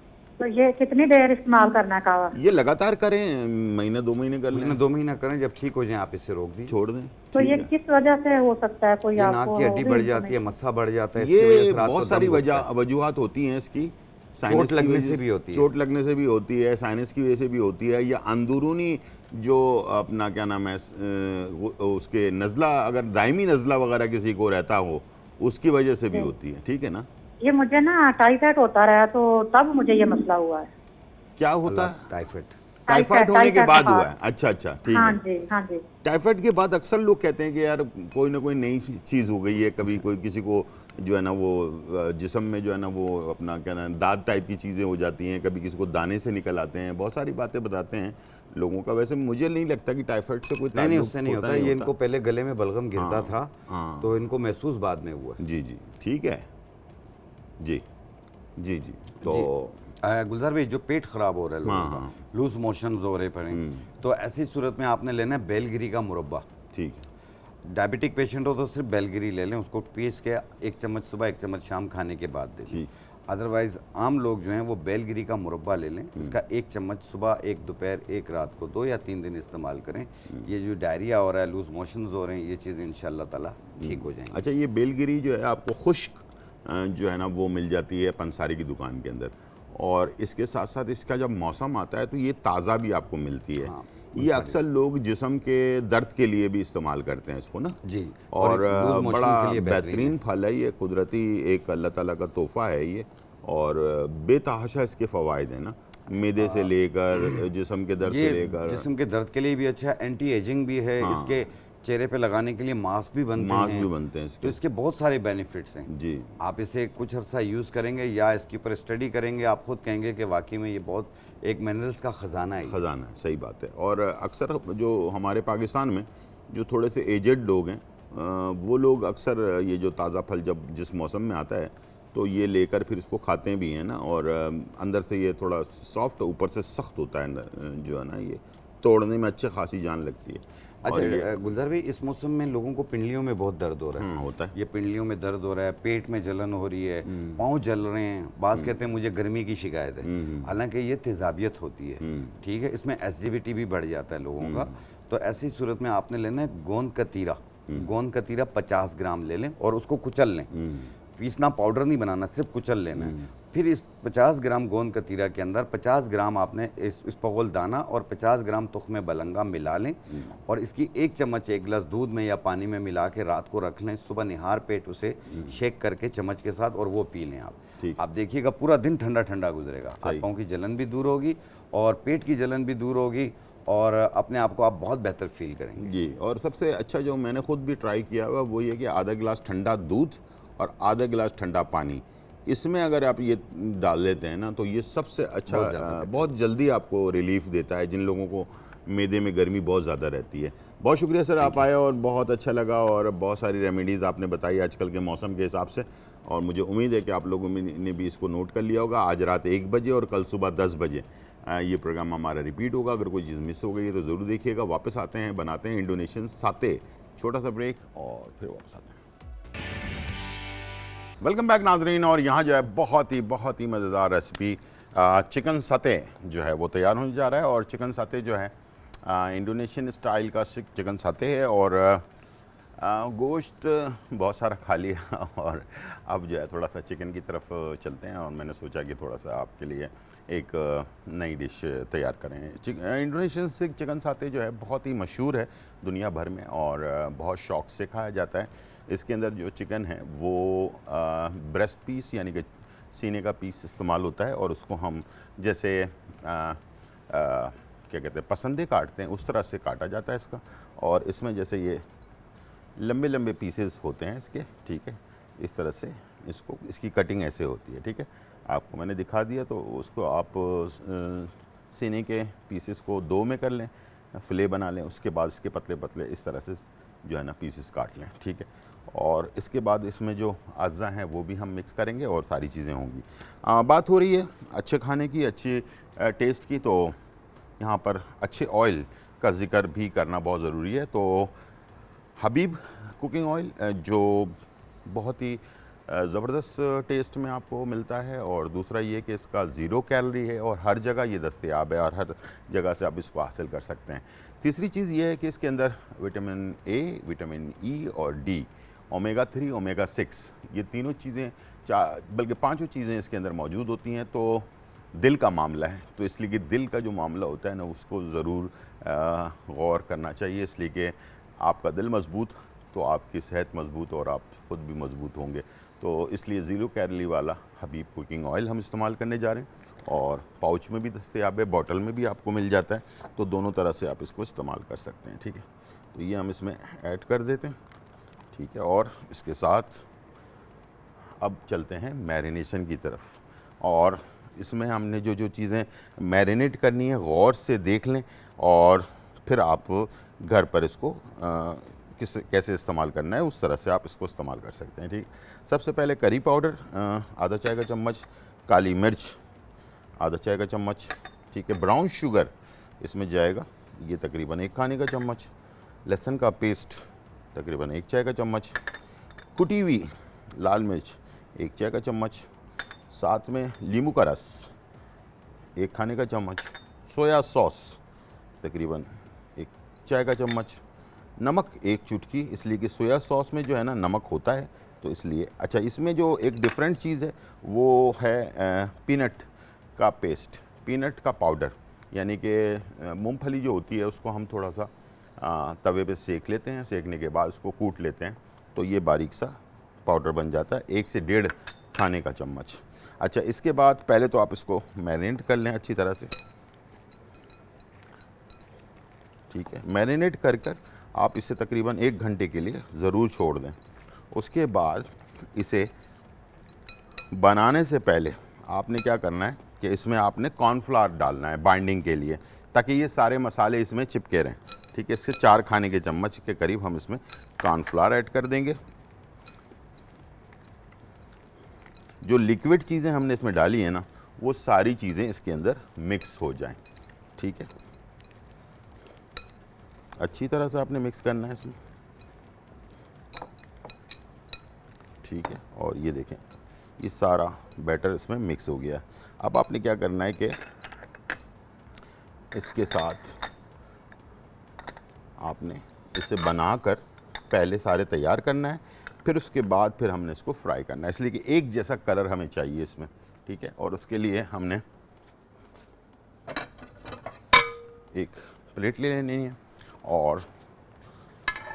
C: तो ये कितनी देर इस्तेमाल करना है कहवा?
A: ये लगातार करें, महीने 2 महीने कर
B: महीने
A: लें,
B: 2 महीना करें, जब ठीक हो जाए आप इसे रोक दीजिए।
A: छोड़ दें,
C: तो
A: ठीक
C: ये
A: है।
C: किस वजह से हो सकता है? कोई
B: ये नाक
C: आपको
B: की हड्डी
C: होगी
B: बढ़ जाती है,
C: information?
B: मस्सा बढ़ जाता है, इसकी वजह
A: ये
B: से रात को
A: बहुत सारी
B: दम घुटता है।
A: वजूहात होती हैं इसकी।
B: चोट
A: साइनस की
B: लगने
A: वजह
B: से भी होती है।
A: चोट लगने से भी होती है, साइनस की वजह से भी होती है, या अंदरूनी जो अपना क्या नाम है उसके नज़ला, अगर दायमी नज़ला वगैरह किसी को रहता हो, उसकी वजह से भी होती है, ठीक है ना।
C: ये मुझे ना टाइफाइड होता रहा, तो तब मुझे ये मसला हुआ है।
A: क्या होता है?
B: टाइफाइड।
A: टाइफाइड होने के
C: टाइफाइड
A: बाद
C: बुखार।
A: हुआ है? अच्छा अच्छा, ठीक
C: हाँ
A: है।
C: जी, हाँ जी।
A: टाइफाइड के बाद अक्सर लोग कहते हैं कि यार कोई ना कोई नई चीज़ हो गई है, कभी कोई किसी को जो है ना वो जिस्म में जो है ना वो अपना क्या नाम दाद टाइप की चीज़ें हो जाती हैं, कभी किसी को दाने से निकल आते हैं, बहुत सारी बातें बताते हैं लोगों का। वैसे मुझे नहीं लगता कि टाइफाइड से कोई
B: नहीं,
A: ताल्लुक
B: उससे नहीं होता,
A: नहीं
B: ये इनको पहले गले में बलगम गिरता था,
A: हाँ।
B: तो इनको महसूस बाद में हुआ।
A: जी जी, ठीक है जी जी जी। तो
B: गुलजार भाई, जो पेट खराब हो रहा है लोगों
A: हाँ,
B: का,
A: हाँ।
B: लूज मोशंस हो रहे पड़े, तो ऐसी सूरत में आपने लेना है बेलगिरी का मुरब्बा।
A: ठीक,
B: डायबिटिक पेशेंट हो तो सिर्फ बेलगिरी ले लें, उसको पीस के 1 चम्मच सुबह 1 चम्मच शाम खाने के बाद दें।
A: ठीक।
B: अदरवाइज़ आम लोग जो हैं वो बेलगिरी का मुरब्बा ले लें, इसका 1 चम्मच सुबह, 1 दोपहर, 1 रात को 2 या 3 दिन इस्तेमाल करें। ये जो डायरिया हो रहा है, लूज मोशंस हो रहे हैं, ये चीज़ें इंशाल्लाह ताला ठीक हो जाएंगी।
A: अच्छा, ये बेलगिरी जो है आपको खुश्क जो है ना वो मिल जाती है पंसारी की दुकान के अंदर, और इसके साथ साथ इसका जब मौसम आता है तो ये ताज़ा भी आपको मिलती है।
B: हाँ,
A: ये अक्सर लोग जिस्म के दर्द के लिए भी इस्तेमाल करते हैं इसको ना
B: जी,
A: और
B: लूज मोशन
A: बड़ा
B: के लिए
A: बेहतरीन फल है ये, कुदरती एक अल्लाह ताला का तोहफ़ा है ये, और बेतहाशा इसके फ़वाइद हैं ना, मैदे से लेकर जिस्म के दर्द से
B: ये
A: लेकर।
B: जिस्म के दर्द के लिए भी अच्छा है, एंटी एजिंग भी है, इसके चेहरे पे लगाने के लिए मास्क भी बनते
A: मास्क
B: हैं,
A: भी बनते हैं
B: तो
A: इसके।
B: इसके बहुत सारे बेनिफिट्स हैं।
A: जी,
B: आप इसे कुछ अर्सा यूज़ करेंगे या इसके ऊपर स्टडी करेंगे, आप खुद कहेंगे कि वाकई में ये बहुत एक मिनरल्स का ख़जाना है।
A: ख़जाना है, सही बात है। और अक्सर जो हमारे पाकिस्तान में जो थोड़े से एजेड लोग हैं, वो लोग अक्सर ये जो ताज़ा फल जब जिस मौसम में आता है तो ये लेकर फिर इसको खाते भी हैं ना, और अंदर से ये थोड़ा सॉफ्ट, ऊपर से सख्त होता है जो है ना, ये तोड़ने में अच्छी खासी जान लगती है।
B: अच्छा गुलजार भाई, इस मौसम में लोगों को पिंडलियों में बहुत दर्द हो रहा है।
A: होता है।
B: ये पिंडलियों में दर्द हो रहा है, पेट में जलन हो रही है, पाँव जल रहे हैं, बाज़ कहते हैं मुझे गर्मी की शिकायत है, हालांकि ये तेज़ाबियत होती है, ठीक है, इसमें एसिडिटी भी बढ़ जाता है लोगों का। तो ऐसी सूरत में आपने लेना है गोंद कतीरा। गोंद कतीरा 50 ग्राम ले लें और उसको कुचल लें, पीसना, पाउडर नहीं बनाना, सिर्फ कुचल लेना है। फिर इस 50 ग्राम गोंद कतीरा के अंदर 50 ग्राम आपने इस पगोल दाना और 50 ग्राम तुख्मे बलंगा मिला लें, और इसकी 1 चम्मच 1 गिलास दूध में या पानी में मिला के रात को रख लें, सुबह निहार पेट उसे शेक करके चम्मच के साथ और वो पी लें आप देखिएगा पूरा दिन ठंडा ठंडा गुजरेगा, हाथ पाँव की जलन भी दूर होगी और पेट की जलन भी दूर होगी, और अपने आप को आप बहुत बेहतर फील करेंगे।
A: जी, और सबसे अच्छा जो मैंने खुद भी ट्राई किया हुआ वो ये कि आधा गिलास ठंडा दूध और आधा गिलास ठंडा पानी, इसमें अगर आप ये डाल लेते हैं ना तो ये सबसे अच्छा बहुत जल्दी आपको रिलीफ देता है जिन लोगों को मैदे में गर्मी बहुत ज़्यादा रहती है। बहुत शुक्रिया सर, आप आए और बहुत अच्छा लगा और बहुत सारी रेमेडीज़ आपने बताई आजकल के मौसम के हिसाब से, और मुझे उम्मीद है कि आप लोगों ने भी इसको नोट कर लिया होगा। आज रात 1 बजे और कल सुबह 10 बजे ये प्रोग्राम हमारा रिपीट होगा। अगर कोई चीज़ मिस हो गई है तो ज़रूर देखिएगा। वापस आते हैं, बनाते हैं इंडोनेशियन साते, छोटा सा ब्रेक और फिर वापस आते हैं। वेलकम बैक नाजरीन, और यहाँ जो है बहुत ही मज़ेदार रेसिपी चिकन साते जो है वो तैयार होने जा रहा है। और चिकन साते जो है इंडोनेशियन स्टाइल का चिकन साते है, और गोश्त बहुत सारा खा लिया और अब जो है थोड़ा सा चिकन की तरफ चलते हैं। और मैंने सोचा कि थोड़ा सा आपके लिए एक नई डिश तैयार करें। इंडोनेशियन चिकन साते जो है बहुत ही मशहूर है दुनिया भर में और बहुत शौक़ से खाया जाता है। इसके अंदर जो चिकन है वो ब्रेस्ट पीस यानी कि सीने का पीस इस्तेमाल होता है, और उसको हम जैसे क्या कहते हैं पसंदे काटते हैं उस तरह से काटा जाता है इसका। और इसमें जैसे ये लंबे लंबे पीसेस होते हैं इसके, ठीक है, इस तरह से इसको इसकी कटिंग ऐसे होती है, ठीक है। आपको मैंने दिखा दिया, तो उसको आप सीने के पीसेस को 2 में कर लें, फिले बना लें, उसके बाद इसके पतले पतले इस तरह से जो है ना पीसेस काट लें, ठीक है। और इसके बाद इसमें जो अज़्ज़ा हैं वो भी हम मिक्स करेंगे और सारी चीज़ें होंगी। बात हो रही है अच्छे खाने की, अच्छी टेस्ट की, तो यहाँ पर अच्छे ऑयल का ज़िक्र भी करना बहुत ज़रूरी है। तो हबीब कुकिंग ऑयल जो बहुत ही ज़बरदस्त टेस्ट में आपको मिलता है, और दूसरा ये कि इसका 0 कैलोरी है और हर जगह ये दस्तयाब है और हर जगह से आप इसको हासिल कर सकते हैं। तीसरी चीज़ ये है कि इसके अंदर विटामिन ए, विटामिन ई और डी, ओमेगा 3, ओमेगा 6, ये तीनों चीज़ें बल्कि 5 चीज़ें इसके अंदर मौजूद होती हैं। तो दिल का मामला है, तो इसलिए कि दिल का जो मामला होता है ना उसको ज़रूर गौर करना चाहिए, इसलिए कि आपका दिल मजबूत तो आपकी सेहत मजबूत और आप खुद भी मजबूत होंगे। तो इसलिए 0 कैलोरी वाला हबीब कुकिंग ऑयल हम इस्तेमाल करने जा रहे हैं, और पाउच में भी दस्तयाब है, बॉटल में भी आपको मिल जाता है, तो दोनों तरह से आप इसको इस्तेमाल कर सकते हैं, ठीक है। तो ये हम इसमें ऐड कर देते हैं, ठीक है। और इसके साथ अब चलते हैं मैरिनेशन की तरफ, और इसमें हमने जो चीज़ें मैरिनेट करनी है गौर से देख लें, और फिर आप घर पर इसको कैसे इस्तेमाल करना है उस तरह से आप इसको इस्तेमाल कर सकते हैं, ठीक। सबसे पहले करी पाउडर आधा चाय का चम्मच, काली मिर्च आधा चाय का चम्मच, ठीक है। ब्राउन शुगर इसमें जाएगा ये तकरीबन 1 खाने का चम्मच, लहसुन का पेस्ट तकरीबन 1 चाय का चम्मच, कुटी हुई लाल मिर्च 1 चाय का चम्मच, साथ में नींबू का रस 1 खाने का चम्मच, सोया सॉस तकरीबन 1 चाय का चम्मच, नमक 1 चुटकी, इसलिए कि सोया सॉस में जो है ना नमक होता है, तो इसलिए। अच्छा, इसमें जो एक डिफरेंट चीज़ है वो है पीनट का पेस्ट, पीनट का पाउडर, यानी कि मूंगफली जो होती है उसको हम थोड़ा सा तवे पे सेक लेते हैं, सेकने के बाद उसको कूट लेते हैं, तो ये बारीक सा पाउडर बन जाता है, 1 से 1.5 खाने का चम्मच। अच्छा, इसके बाद पहले तो आप इसको मैरिनेट कर लें अच्छी तरह से, ठीक है। मैरिनेट कर आप इसे तकरीबन 1 घंटे के लिए ज़रूर छोड़ दें। उसके बाद इसे बनाने से पहले आपने क्या करना है कि इसमें आपने कॉर्नफ्लावर डालना है बाइंडिंग के लिए, ताकि ये सारे मसाले इसमें चिपके रहें, ठीक है। इसके 4 खाने के चम्मच के करीब हम इसमें कॉर्नफ्लावर ऐड कर देंगे। जो लिक्विड चीज़ें हमने इसमें डाली हैं ना वो सारी चीज़ें इसके अंदर मिक्स हो जाएं, ठीक है। अच्छी तरह से आपने मिक्स करना है इसमें, ठीक है। और ये देखें ये सारा बैटर इसमें मिक्स हो गया। अब आपने क्या करना है कि इसके साथ आपने इसे बनाकर पहले सारे तैयार करना है, फिर उसके बाद फिर हमने इसको फ्राई करना है, इसलिए कि एक जैसा कलर हमें चाहिए इसमें, ठीक है। और उसके लिए हमने एक प्लेट ले लेनी है, और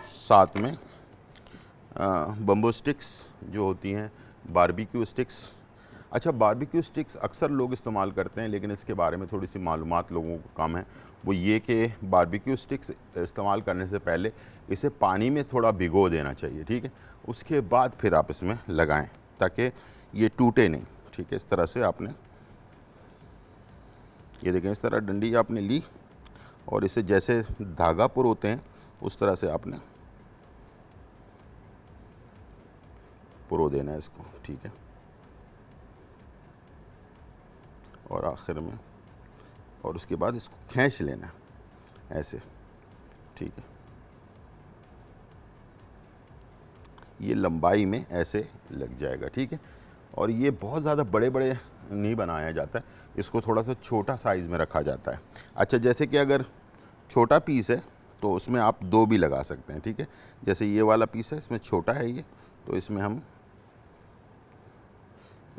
A: साथ में बम्बू स्टिक्स जो होती हैं, बारबेक्यू स्टिक्स अच्छा, बारबेक्यू स्टिक्स अक्सर लोग इस्तेमाल करते हैं, लेकिन इसके बारे में थोड़ी सी मालूमात लोगों को कम है। वो ये कि बारबेक्यू स्टिक्स इस्तेमाल करने से पहले इसे पानी में थोड़ा भिगो देना चाहिए, ठीक है। उसके बाद फिर आप इसमें लगाएं ताकि ये टूटे नहीं, ठीक है। इस तरह से आपने, ये देखें, इस तरह डंडी आपने ली और इसे जैसे धागा पुरोते हैं उस तरह से आपने पुरो देना है इसको, ठीक है। और आखिर में, और उसके बाद इसको खींच लेना है ऐसे, ठीक है। ये लंबाई में ऐसे लग जाएगा, ठीक है। और ये बहुत ज़्यादा बड़े बड़े नहीं बनाया जाता है, इसको थोड़ा सा छोटा साइज़ में रखा जाता है। अच्छा, जैसे कि अगर छोटा पीस है तो उसमें आप 2 भी लगा सकते हैं, ठीक है। जैसे ये वाला पीस है, इसमें छोटा है ये, तो इसमें हम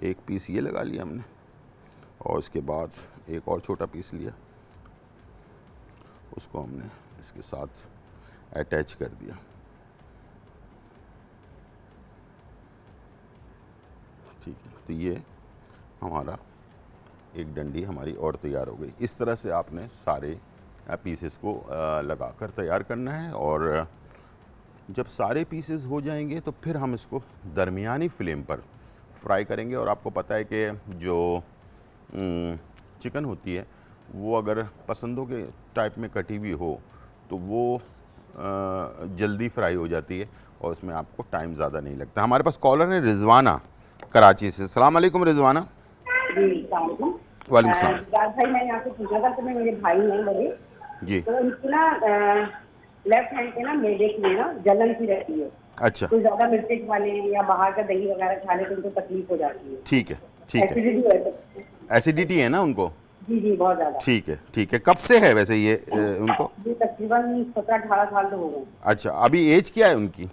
A: 1 पीस ये लगा लिया हमने, और इसके बाद एक और छोटा पीस लिया, उसको हमने इसके साथ अटैच कर दिया, ठीक है। तो ये हमारा एक डंडी हमारी और तैयार हो गई। इस तरह से आपने सारे पीसेस को लगाकर तैयार करना है, और जब सारे पीसेस हो जाएंगे तो फिर हम इसको दरमियानी फ्लेम पर फ्राई करेंगे। और आपको पता है कि जो चिकन होती है वो अगर पसंदों के टाइप में कटी हुई हो तो वो जल्दी फ्राई हो जाती है और उसमें आपको टाइम ज़्यादा नहीं लगता। हमारे पास कॉलर है रिजवाना कराची से। अस्सलाम वालेकुम रिजवाना। वालेकुम सलाम।
D: भाई मैं यहाँ से पूछा था कि मेरे भाई हैं बड़े
A: जी,
D: तो उनको ना लेफ्ट हैंड पे ना मैदे की ना जलन सी रहती है।
A: अच्छा,
D: तो ज्यादा मिर्ची खा ले या बाहर का दही वगैरह खा ले तो उनको तकलीफ हो जाती है।
A: ठीक है, ठीक है।
D: एसिडिटी हो जाती है।
A: एसिडिटी है ना उनको?
D: जी जी, बहुत ज्यादा।
A: ठीक है, ठीक है। कब से है वैसे ये उनको?
D: जी तकरीबन 17-18 साल तो हो गए।
A: अच्छा, अभी एज क्या है उनकी?
D: एज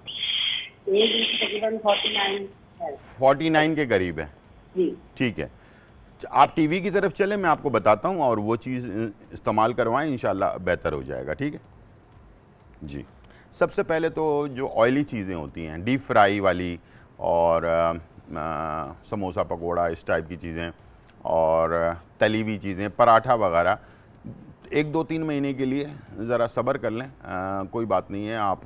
D: तकरीबन 49 है।
A: 49 के करीब है,
D: जी
A: ठीक है। आप टीवी की तरफ चलें, मैं आपको बताता हूँ, और वो चीज़ इस्तेमाल करवाएं, इंशाल्लाह बेहतर हो जाएगा, ठीक है जी। सबसे पहले तो जो ऑयली चीज़ें होती हैं, डीप फ्राई वाली और समोसा पकोड़ा इस टाइप की चीज़ें और तली हुई चीज़ें, पराठा वगैरह, 1-2-3 महीने के लिए ज़रा सब्र कर लें, कोई बात नहीं है। आप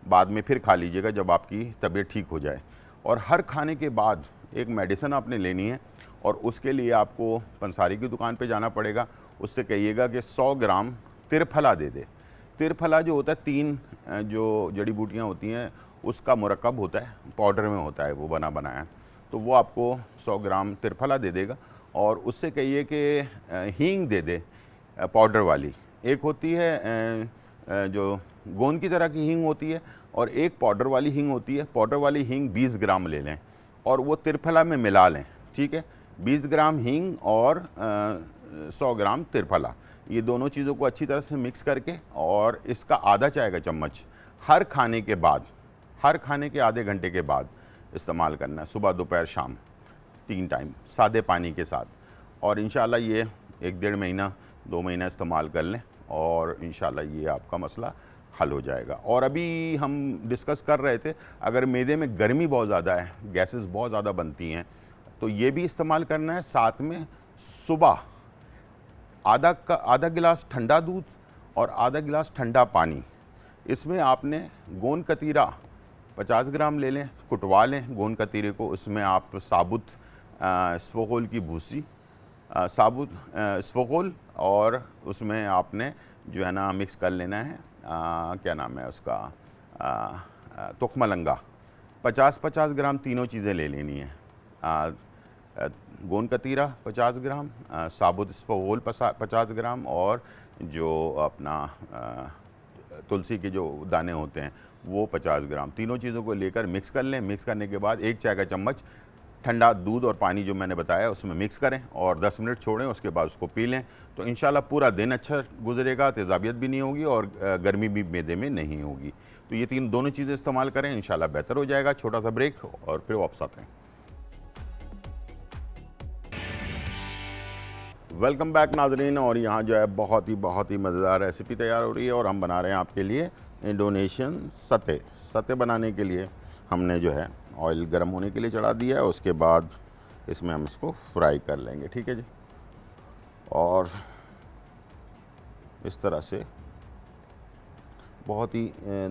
A: बाद में फिर खा लीजिएगा जब आपकी तबीयत ठीक हो जाए। और हर खाने के बाद एक मेडिसिन आपने लेनी है, और उसके लिए आपको पंसारी की दुकान पे जाना पड़ेगा। उससे कहिएगा कि 100 ग्राम तिरफला दे दे। तिरफला जो होता है, 3 जो जड़ी बूटियाँ होती हैं उसका मुरक्कब होता है, पाउडर में होता है वो बनाया, तो वो आपको 100 ग्राम तिरफला दे देगा। और उससे कहिए कि हींग दे दे, पाउडर वाली। एक होती है जो गोंद की तरह की हींग होती है, और एक पाउडर वाली हींग होती है। पाउडर वाली हींग 20 ग्राम ले लें और वो तिरफला में मिला लें, ठीक है। 20 ग्राम हींग और 100 ग्राम तिरफला, ये दोनों चीज़ों को अच्छी तरह से मिक्स करके, और इसका आधा चाय का चम्मच हर खाने के बाद, हर खाने के आधे घंटे के बाद इस्तेमाल करना है, सुबह दोपहर शाम 3 टाइम सादे पानी के साथ। और इंशाल्लाह ये 1-1.5 महीना 2 महीना इस्तेमाल कर लें और इंशाल्लाह ये आपका मसला हल हो जाएगा। और अभी हम डिस्कस कर रहे थे, अगर मैदे में गर्मी बहुत ज़्यादा है, गैसेस बहुत ज़्यादा बनती हैं, तो ये भी इस्तेमाल करना है। साथ में सुबह आधा गिलास ठंडा दूध और आधा गिलास ठंडा पानी, इसमें आपने गोंद कतीरा 50 ग्राम ले लें, कुटवा लें गोंद कतीरे को। उसमें आप साबुत स्फोगोल की भूसी, साबुत स्फोगोल, और उसमें आपने जो है ना मिक्स कर लेना है, क्या नाम है उसका, तुखमलंगा 50-50 ग्राम, तीनों चीज़ें ले लेनी है। गोंद कतीरा 50 ग्राम, साबुत स्फोगोल 50 ग्राम, और जो अपना तुलसी के जो दाने होते हैं वो 50 ग्राम। तीनों चीज़ों को लेकर मिक्स कर लें। मिक्स करने के बाद 1 चाय का चम्मच ठंडा दूध और पानी जो मैंने बताया उसमें मिक्स करें और 10 मिनट छोड़ें, उसके बाद उसको पी लें। तो इंशाल्लाह पूरा दिन अच्छा गुजरेगा, तेज़ाबियत भी नहीं होगी और गर्मी भी मैदे में नहीं होगी। तो ये दोनों चीज़ें इस्तेमाल करें, इंशाल्लाह बेहतर हो जाएगा। छोटा सा ब्रेक और फिर वापस आते हैं। वेलकम बैक नाजरीन। और यहाँ जो है बहुत ही मज़ेदार रेसिपी तैयार हो रही है और हम बना रहे हैं आपके लिए इंडोनेशियन सते। सते बनाने के लिए हमने जो है ऑयल गर्म होने के लिए चढ़ा दिया है। उसके बाद इसमें हम इसको फ्राई कर लेंगे, ठीक है जी। और इस तरह से बहुत ही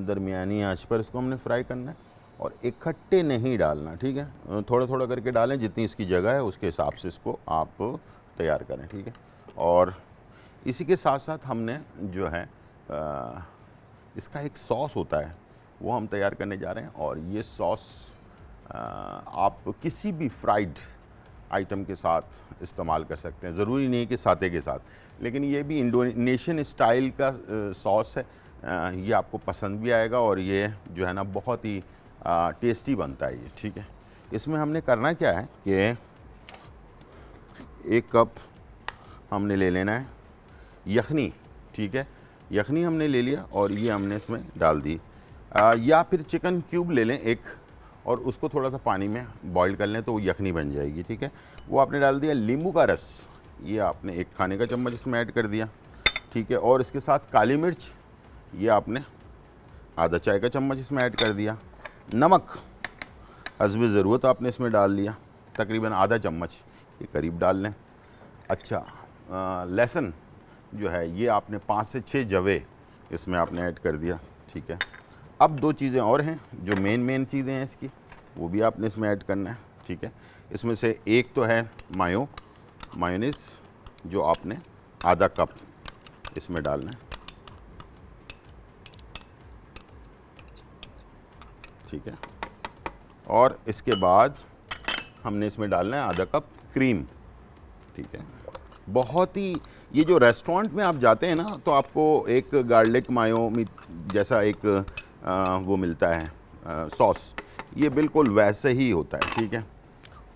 A: दरमियानी आंच पर इसको हमने फ्राई करना है और इकट्ठे नहीं डालना, ठीक है, थोड़ा थोड़ा करके डालें, जितनी इसकी जगह है उसके हिसाब से इसको आप तैयार करें, ठीक है। और इसी के साथ साथ हमने जो है इसका एक सॉस होता है वो हम तैयार करने जा रहे हैं। और ये सॉस आप किसी भी फ्राइड आइटम के साथ इस्तेमाल कर सकते हैं, ज़रूरी नहीं कि साते के साथ, लेकिन ये भी इंडोनेशियन स्टाइल का सॉस है। ये आपको पसंद भी आएगा और ये जो है ना बहुत ही टेस्टी बनता है ये, ठीक है। इसमें हमने करना क्या है कि 1 कप हमने ले लेना है यखनी, ठीक है, यखनी हमने ले लिया और ये हमने इसमें डाल दी। या फिर चिकन क्यूब ले लें एक और उसको थोड़ा सा पानी में बॉईल कर लें तो वो यखनी बन जाएगी, ठीक है। वो आपने डाल दिया। नींबू का रस ये आपने 1 खाने का चम्मच इसमें ऐड कर दिया, ठीक है। और इसके साथ काली मिर्च ये आपने आधा चाय का चम्मच इसमें ऐड कर दिया। नमक हस्बे ज़रूरत आपने इसमें डाल लिया, तकरीबन आधा चम्मच के करीब डाल लें। अच्छा, लहसुन जो है ये आपने 5 से 6 जवे इसमें आपने ऐड कर दिया, ठीक है। अब 2 चीज़ें और हैं जो मेन चीज़ें हैं इसकी, वो भी आपने इसमें ऐड करना है, ठीक है। इसमें से एक तो है मायोनीज़ जो आपने आधा कप इसमें डालना है, ठीक है। और इसके बाद हमने इसमें डालना है आधा कप क्रीम, ठीक है। बहुत ही ये जो रेस्टोरेंट में आप जाते हैं ना तो आपको एक गार्लिक मायो जैसा एक वो मिलता है सॉस, ये बिल्कुल वैसे ही होता है, ठीक है।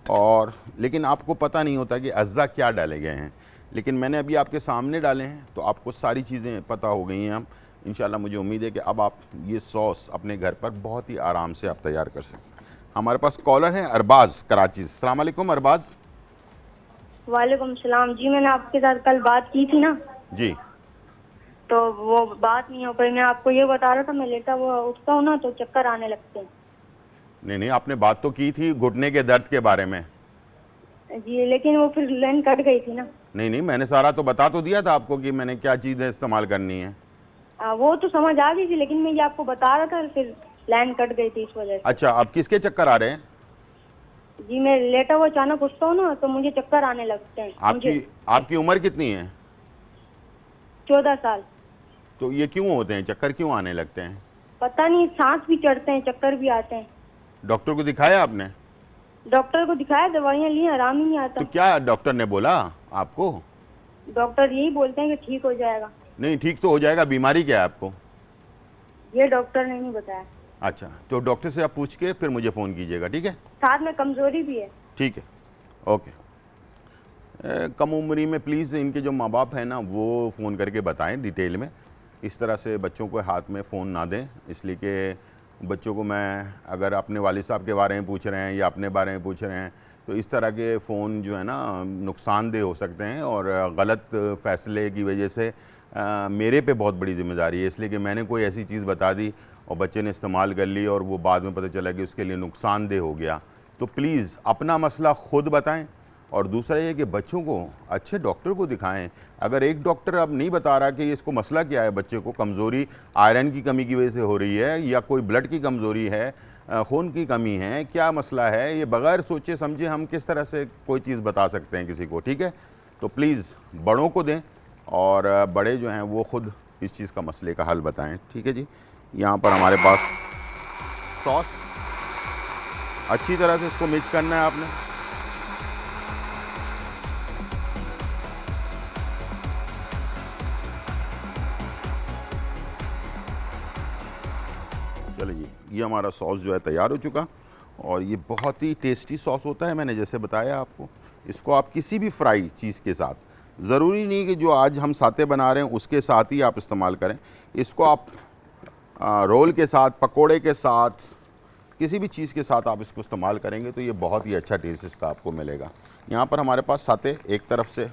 A: और लेकिन आपको पता नहीं होता कि अज्जा क्या डाले गए हैं, लेकिन मैंने अभी आपके सामने डाले हैं तो आपको सारी चीज़ें पता हो गई हैं। अब इंशाल्लाह मुझे उम्मीद है कि अब आप ये सॉस अपने घर पर बहुत ही आराम से आप तैयार कर सकते हैं। हमारे पास कॉलर है अरबाज़ कराची से। अस्सलाम वालेकुम अरबाज़।
E: वालेकुम सलाम जी। मैंने आपके साथ कल बात की थी ना
A: जी,
E: तो वो बात नहीं हो पाई। मैं आपको ये बता रहा था, मैं लेटा वो उठता हूँ ना तो चक्कर आने लगते हैं।
A: नहीं आपने बात तो की थी घुटने के दर्द के बारे में
E: जी, लेकिन वो फिर लाइन कट गई थी ना।
A: नहीं मैंने सारा तो बता तो दिया था आपको कि मैंने क्या चीज़ें इस्तेमाल करनी है।
E: वो तो समझ आ गई थी, लेकिन मैं ये आपको बता रहा था फिर लाइन कट गई थी इस वजह से।
A: अच्छा, अब किसके चक्कर आ रहे हैं?
E: जी, मैं लेटा हुआ अचानक उठता हूँ ना तो मुझे चक्कर आने लगते हैं।
A: आपकी उम्र कितनी है?
E: 14 साल।
A: तो ये क्यों होते हैं, चक्कर क्यों आने लगते हैं?
E: पता नहीं, सांस भी चढ़ते हैं, चक्कर भी आते हैं।
A: डॉक्टर को दिखाया आपने?
E: डॉक्टर को दिखाया, दवाइयाँ ली, आराम ही नहीं आता।
A: तो क्या डॉक्टर ने बोला आपको?
E: डॉक्टर यही बोलते हैं कि ठीक हो जाएगा।
A: नहीं, ठीक तो हो जाएगा, बीमारी क्या है आपको?
E: ये डॉक्टर ने नहीं बताया।
A: अच्छा, तो डॉक्टर से आप पूछ के फिर मुझे फ़ोन कीजिएगा, ठीक है?
E: साथ में कमजोरी भी है।
A: ठीक है, ओके। कम उम्री में प्लीज़ इनके जो माँ बाप हैं ना वो फ़ोन करके बताएं डिटेल में। इस तरह से बच्चों को हाथ में फ़ोन ना दें, इसलिए कि बच्चों को मैं अगर अपने वालिद साहब के बारे में पूछ रहे हैं या अपने बारे में पूछ रहे हैं तो इस तरह के फ़ोन जो है ना नुकसानदेह हो सकते हैं और गलत फ़ैसले की वजह से मेरे पे बहुत बड़ी ज़िम्मेदारी है, इसलिए कि मैंने कोई ऐसी चीज़ बता दी और बच्चे ने इस्तेमाल कर ली और वो बाद में पता चला कि उसके लिए नुकसानदेह हो गया। तो प्लीज़ अपना मसला ख़ुद बताएं और दूसरा ये कि बच्चों को अच्छे डॉक्टर को दिखाएं। अगर एक डॉक्टर अब नहीं बता रहा कि इसको मसला क्या है, बच्चे को कमज़ोरी आयरन की कमी की वजह से हो रही है या कोई ब्लड की कमज़ोरी है, खून की कमी है, क्या मसला है, ये बग़ैर सोचे समझे हम किस तरह से कोई चीज़ बता सकते हैं किसी को, ठीक है? तो प्लीज़ बड़ों को दें और बड़े जो हैं वो ख़ुद इस चीज़ का मसले का हल बताएं, ठीक है जी। यहाँ पर हमारे पास सॉस अच्छी तरह से इसको मिक्स करना है आपने। चलिए, ये हमारा सॉस जो है तैयार हो चुका और ये बहुत ही टेस्टी सॉस होता है, मैंने जैसे बताया आपको। इसको आप किसी भी फ्राई चीज़ के साथ, ज़रूरी नहीं कि जो आज हम साते बना रहे हैं उसके साथ ही आप इस्तेमाल करें। इसको आप रोल के साथ, पकोड़े के साथ, किसी भी चीज़ के साथ आप इसको इस्तेमाल करेंगे तो ये बहुत ही अच्छा टेस्ट इसका आपको मिलेगा। यहाँ पर हमारे पास साते एक तरफ से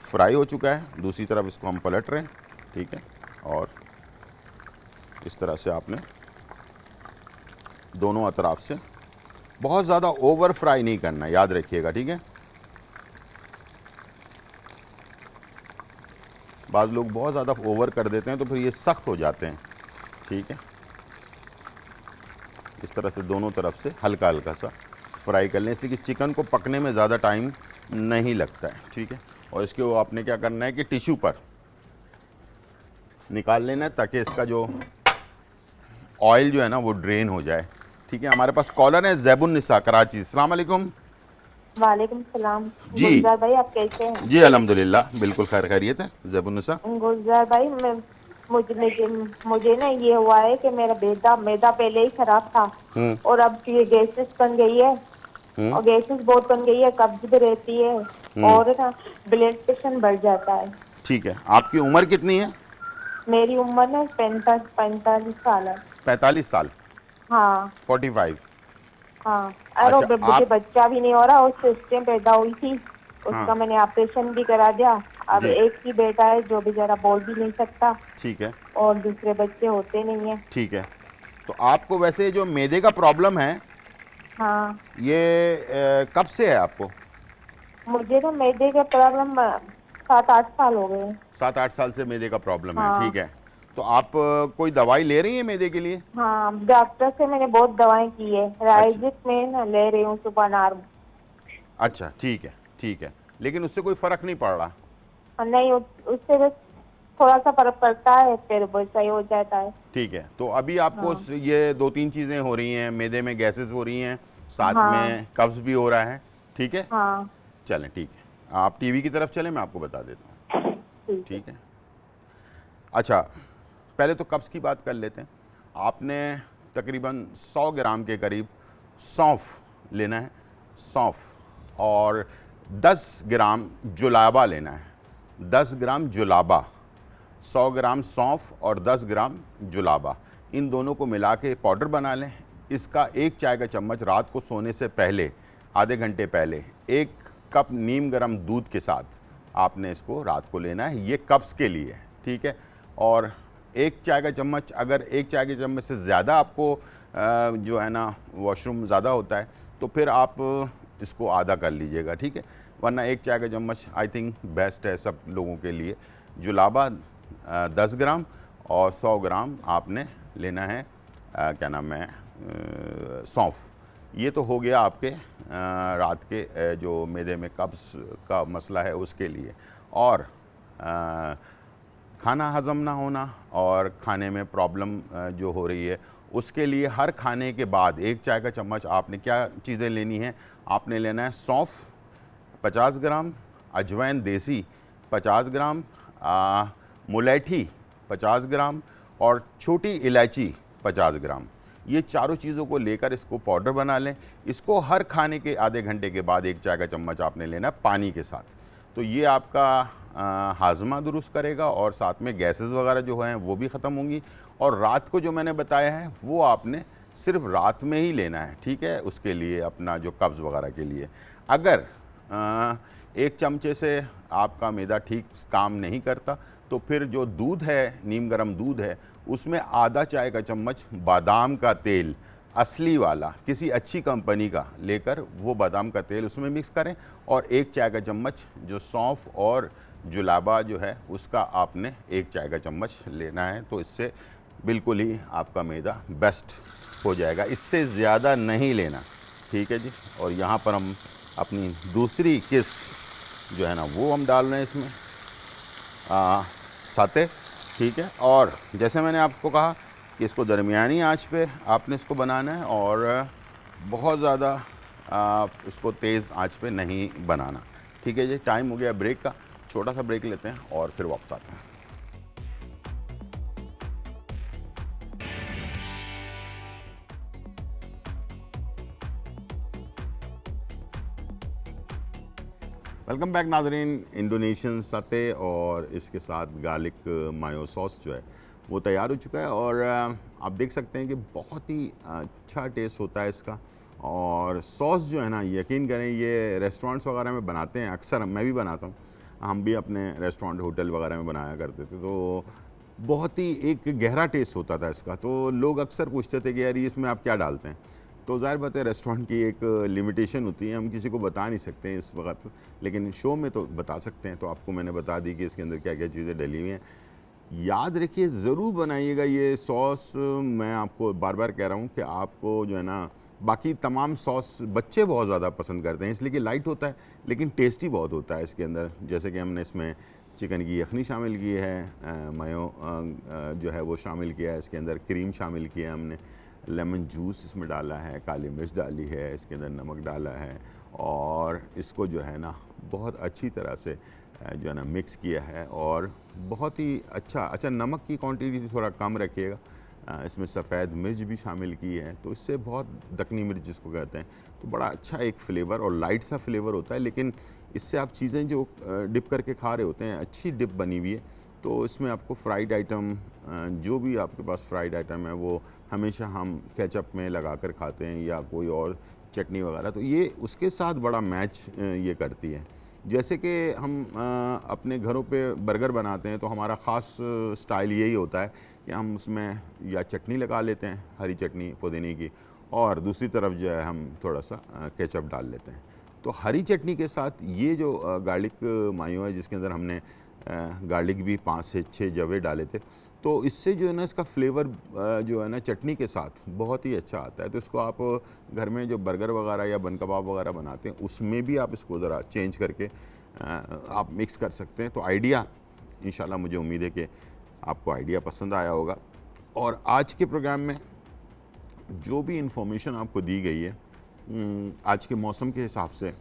A: फ्राई हो चुका है, दूसरी तरफ इसको हम पलट रहे हैं, ठीक है। और इस तरह से आपने दोनों अतराफ से बहुत ज़्यादा ओवर फ्राई नहीं करना, याद रखिएगा, ठीक है। बाज़ लोग बहुत ज़्यादा ओवर कर देते हैं तो फिर ये सख्त हो जाते हैं, ठीक है। इस तरह से दोनों तरफ से हल्का हल्का सा फ्राई कर लें, इसलिए कि चिकन को पकने में ज़्यादा टाइम नहीं लगता है, ठीक है। और इसके वो आपने क्या करना है कि टिश्यू पर निकाल लेना है ताकि इसका जो ऑयल जो है ना वो ड्रेन हो जाए, ठीक है। हमारे पास कॉलर है ज़ैबुन्निसा कराची। अस्सलाम वालेकुम।
E: वालेकुम सलाम।
A: जी।
E: गुलजार भाई आप कैसे हैं?
A: जी अल्हम्दुलिल्लाह बिल्कुल खैरियत है ज़ैबुन्निसा।
E: गुलजार भाई मुझे ना ये हुआ है कि मेरा मैदा पहले ही खराब था और अब ये गैसेस बन गई है और गैसेस बहुत बन गई है, कब्ज भी रहती है और ना ब्लड प्रेशर बढ़ जाता है।
A: ठीक है, आपकी उम्र कितनी है?
E: मेरी उम्र ना 45 साल है।
A: 45 साल?
E: हाँ
A: 45।
E: हाँ। अरे
A: अच्छा,
E: मुझे
A: आप-
E: बच्चा भी नहीं हो रहा, उससे सिस्टम पैदा हुई थी, उसका मैंने ऑपरेशन भी करा दिया। अब
A: जी।
E: एक ही बेटा है जो बेचारा बोल भी नहीं सकता
A: ठीक है,
E: और दूसरे बच्चे होते नहीं है।
A: ठीक है। तो आपको वैसे जो मैदे का प्रॉब्लम है
E: हाँ
A: ये कब से है आपको?
E: मुझे ना मैदे का प्रॉब्लम 7-8 साल हो गए।
A: 7-8 साल से मैदे का प्रॉब्लम है,
E: हाँ।
A: ठीक है। तो आप कोई दवाई ले रही हैं मैदे के लिए?
E: हाँ डॉक्टर से मैंने बहुत दवाएं की है, राइजिक में ना ले रही हूँ सुबह नार्म।
A: अच्छा ठीक है, ठीक है, लेकिन उससे कोई फ़र्क नहीं पड़ रहा?
E: नहीं उससे बस थोड़ा सा फर्क पड़ता है, फिर वो सही हो जाता है।
A: ठीक है। तो अभी आपको ये 2-3 चीज़ें हो रही हैं, मैदे में गैसेस हो रही हैं, साथ में कब्ज़ भी हो रहा है, ठीक है।
E: हाँ
A: चलें ठीक है, आप टीवी की तरफ चलें, मैं आपको बता देता हूँ, ठीक है। अच्छा, पहले तो कब्ज़ की बात कर लेते हैं। आपने तकरीबन 100 ग्राम के करीब सौंफ लेना है, सौंफ, और 10 ग्राम जुलाबा लेना है, 10 ग्राम जुलाबा। 100 ग्राम सौंफ और 10 ग्राम जुलाबा, इन दोनों को मिला के पाउडर बना लें। इसका 1 चाय का चम्मच रात को सोने से पहले, आधे घंटे पहले, 1 कप नीम गर्म दूध के साथ आपने इसको रात को लेना है। ये कब्ज़ के लिए है, ठीक है। और 1 चाय का चम्मच, अगर 1 चाय के चम्मच से ज़्यादा आपको जो है ना वॉशरूम ज़्यादा होता है तो फिर आप इसको आधा कर लीजिएगा, ठीक है। वरना 1 चाय का चम्मच आई थिंक बेस्ट है सब लोगों के लिए। जुलाबा 10 ग्राम और 100 ग्राम आपने लेना है क्या नाम है सौंफ। ये तो हो गया आपके रात के जो मैदे में कब्ज़ का मसला है उसके लिए। और खाना हज़म ना होना और खाने में प्रॉब्लम जो हो रही है उसके लिए हर खाने के बाद 1 चाय का चम्मच आपने क्या चीज़ें लेनी है, आपने लेना है सौंफ 50 ग्राम, अजवाइन देसी 50 ग्राम, मुलैठी 50 ग्राम और छोटी इलायची 50 ग्राम। ये चारों चीज़ों को लेकर इसको पाउडर बना लें। इसको हर खाने के आधे घंटे के बाद 1 चाय का चम्मच आपने लेना है पानी के साथ। तो ये आपका हाजमा दुरुस्त करेगा और साथ में गैसेस वगैरह जो हैं वो भी ख़त्म होंगी। और रात को जो मैंने बताया है वो आपने सिर्फ रात में ही लेना है, ठीक है, उसके लिए अपना जो कब्ज़ वगैरह के लिए। अगर 1 चमचे से आपका मैदा ठीक काम नहीं करता तो फिर जो दूध है, नीम गर्म दूध है, उसमें आधा चाय का चम्मच बादाम का तेल असली वाला किसी अच्छी कंपनी का लेकर वो बादाम का तेल उसमें मिक्स करें और 1 चाय का चम्मच जो सौंफ और जुलाबा जो है उसका आपने 1 चाय का चम्मच लेना है। तो इससे बिल्कुल ही आपका मैदा बेस्ट हो जाएगा, इससे ज़्यादा नहीं लेना, ठीक है जी। और यहाँ पर हम अपनी दूसरी किस्त जो है ना वो हम डाल रहे हैं इसमें सते, ठीक है। और जैसे मैंने आपको कहा कि इसको दरमियानी आंच पे आपने इसको बनाना है और बहुत ज़्यादा इसको तेज़ आंच पे नहीं बनाना, ठीक है जी। टाइम हो गया ब्रेक का, छोटा सा ब्रेक लेते हैं और फिर वापस आते हैं। वेलकम बैक नाज़रीन। इंडोनेशियन सते और इसके साथ गार्लिक मायो सॉस जो है वो तैयार हो चुका है और आप देख सकते हैं कि बहुत ही अच्छा टेस्ट होता है इसका। और सॉस जो है ना, यकीन करें ये रेस्टोरेंट्स वगैरह में बनाते हैं, अक्सर मैं भी बनाता हूँ, हम भी अपने रेस्टोरेंट होटल वगैरह में बनाया करते थे, तो बहुत ही एक गहरा टेस्ट होता था इसका। तो लोग अक्सर पूछते थे कि यार इसमें आप क्या डालते हैं, तो ज़ाहिर बात है रेस्टोरेंट की एक लिमिटेशन होती है, हम किसी को बता नहीं सकते हैं इस वक्त, लेकिन शो में तो बता सकते हैं। तो आपको मैंने बता दी कि इसके अंदर क्या क्या चीज़ें डली हुई हैं। याद रखिए, ज़रूर बनाइएगा ये सॉस। मैं आपको बार बार कह रहा हूँ कि आपको जो है ना, बाकी तमाम सॉस बच्चे बहुत ज़्यादा पसंद करते हैं इसलिए कि लाइट होता है लेकिन टेस्टी बहुत होता है इसके अंदर। जैसे कि हमने इसमें चिकन की यखनी शामिल की है, मायो जो है वो शामिल किया है, इसके अंदर क्रीम शामिल किया है हमने, लेमन जूस इसमें डाला है, काली मिर्च डाली है, इसके अंदर नमक डाला है और इसको जो है ना बहुत अच्छी तरह से जो है ना मिक्स किया है और बहुत ही अच्छा नमक की क्वांटिटी थोड़ा कम रखिएगा। इसमें सफ़ेद मिर्च भी शामिल की है, तो इससे बहुत दक्कनी मिर्च जिसको कहते हैं, तो बड़ा अच्छा एक फ्लेवर और लाइट सा फ्लेवर होता है। लेकिन इससे आप चीज़ें जो डिप करके खा रहे होते हैं, अच्छी डिप बनी हुई है। तो इसमें आपको फ्राइड आइटम, जो भी आपके पास फ्राइड आइटम है वो हमेशा हम केचप में लगा कर खाते हैं या कोई और चटनी वगैरह, तो ये उसके साथ बड़ा मैच ये करती है। जैसे कि हम अपने घरों पे बर्गर बनाते हैं तो हमारा ख़ास स्टाइल यही होता है कि हम उसमें या चटनी लगा लेते हैं, हरी चटनी पुदीने की, और दूसरी तरफ जो है हम थोड़ा सा केचप डाल लेते हैं। तो हरी चटनी के साथ ये जो गार्लिक मायो है, जिसके अंदर हमने गार्लिक भी 5 से 6 जवे डाले थे, तो इससे जो है ना इसका फ्लेवर जो है ना चटनी के साथ बहुत ही अच्छा आता है। तो इसको आप घर में जो बर्गर वगैरह या बन कबाब वगैरह बनाते हैं उसमें भी आप इसको ज़रा चेंज करके आप मिक्स कर सकते हैं। तो आइडिया इंशाल्लाह मुझे उम्मीद है कि आपको आइडिया पसंद आया होगा। और आज के प्रोग्राम में जो भी इंफॉर्मेशन आपको दी गई है, आज के मौसम के हिसाब से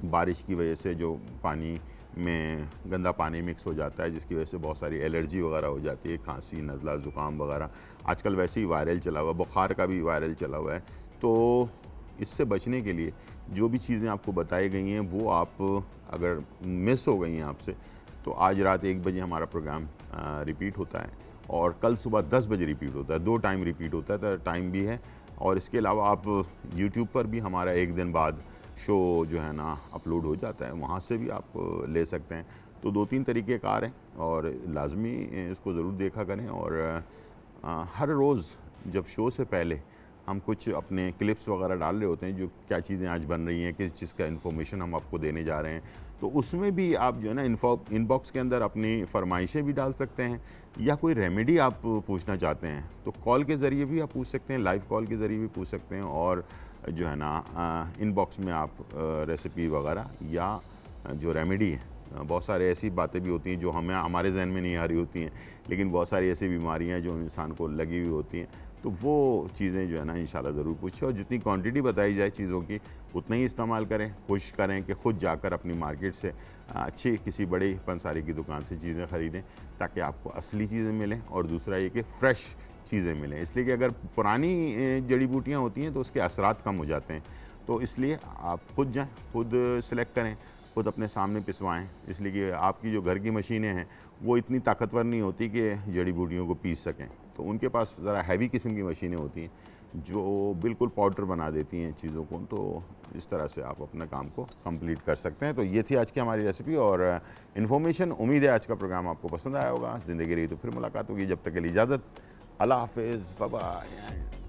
A: बारिश की वजह से जो पानी में गंदा पानी मिक्स हो जाता है, जिसकी वजह से बहुत सारी एलर्जी वगैरह हो जाती है, खांसी, नज़ला, ज़ुकाम वगैरह आजकल वैसे ही वायरल चला हुआ, बुखार का भी वायरल चला हुआ है। तो इससे बचने के लिए जो भी चीज़ें आपको बताई गई हैं वो आप अगर मिस हो गई हैं आपसे, तो आज रात 1 बजे हमारा प्रोग्राम रिपीट होता है और कल सुबह 10 बजे रिपीट होता है। 2 टाइम रिपीट होता है, तो टाइम भी है। और इसके अलावा आप यूट्यूब पर भी हमारा 1 दिन बाद शो जो है ना अपलोड हो जाता है, वहाँ से भी आप ले सकते हैं। तो 2-3 तरीक़े कार हैं और लाजमी इसको ज़रूर देखा करें। और हर रोज़ जब शो से पहले हम कुछ अपने क्लिप्स वगैरह डाल रहे होते हैं, जो क्या चीज़ें आज बन रही हैं, किस चीज़ का इन्फॉर्मेशन हम आपको देने जा रहे हैं, तो उसमें भी आप जो है ना इनबॉक्स के अंदर अपनी फरमाइशें भी डाल सकते हैं, या कोई रेमेडी आप पूछना चाहते हैं तो कॉल के ज़रिए भी आप पूछ सकते हैं, लाइव कॉल के ज़रिए भी पूछ सकते हैं। और जो है ना इनबॉक्स में आप रेसिपी वगैरह या जो रेमेडी है, बहुत सारे ऐसी बातें भी होती हैं जो हमारे जहन में नहीं आ रही होती हैं, लेकिन बहुत सारी ऐसी बीमारियां जो इंसान को लगी हुई होती हैं, तो वो चीज़ें जो है ना इंशाल्लाह ज़रूर पूछें। और जितनी क्वांटिटी बताई जाए चीज़ों की उतना ही इस्तेमाल करें। कोशिश करें कि ख़ुद जाकर अपनी मार्केट से अच्छी किसी बड़ी पंसारी की दुकान से चीज़ें ख़रीदें, ताकि आपको असली चीज़ें मिलें और दूसरा ये कि फ़्रेश चीज़ें मिलें। इसलिए कि अगर पुरानी जड़ी बूटियाँ होती हैं तो उसके असरात कम हो जाते हैं। तो इसलिए आप खुद जाएँ, खुद सेलेक्ट करें, खुद अपने सामने पिसवाएं। इसलिए कि आपकी जो घर की मशीनें हैं वो इतनी ताकतवर नहीं होती कि जड़ी बूटियों को पीस सकें, तो उनके पास ज़रा हैवी किस्म की मशीनें होती हैं जो बिल्कुल पाउडर बना देती हैं चीज़ों को। तो इस तरह से आप अपना काम को कंप्लीट कर सकते हैं। तो ये थी आज की हमारी रेसिपी और इन्फॉर्मेशन। उम्मीद है आज का प्रोग्राम आपको पसंद आया होगा। ज़िंदगी रही तो फिर मुलाकात होगी। जब तक के लिए इजाज़त, अल्लाह हाफ़िज़, बाय बाय।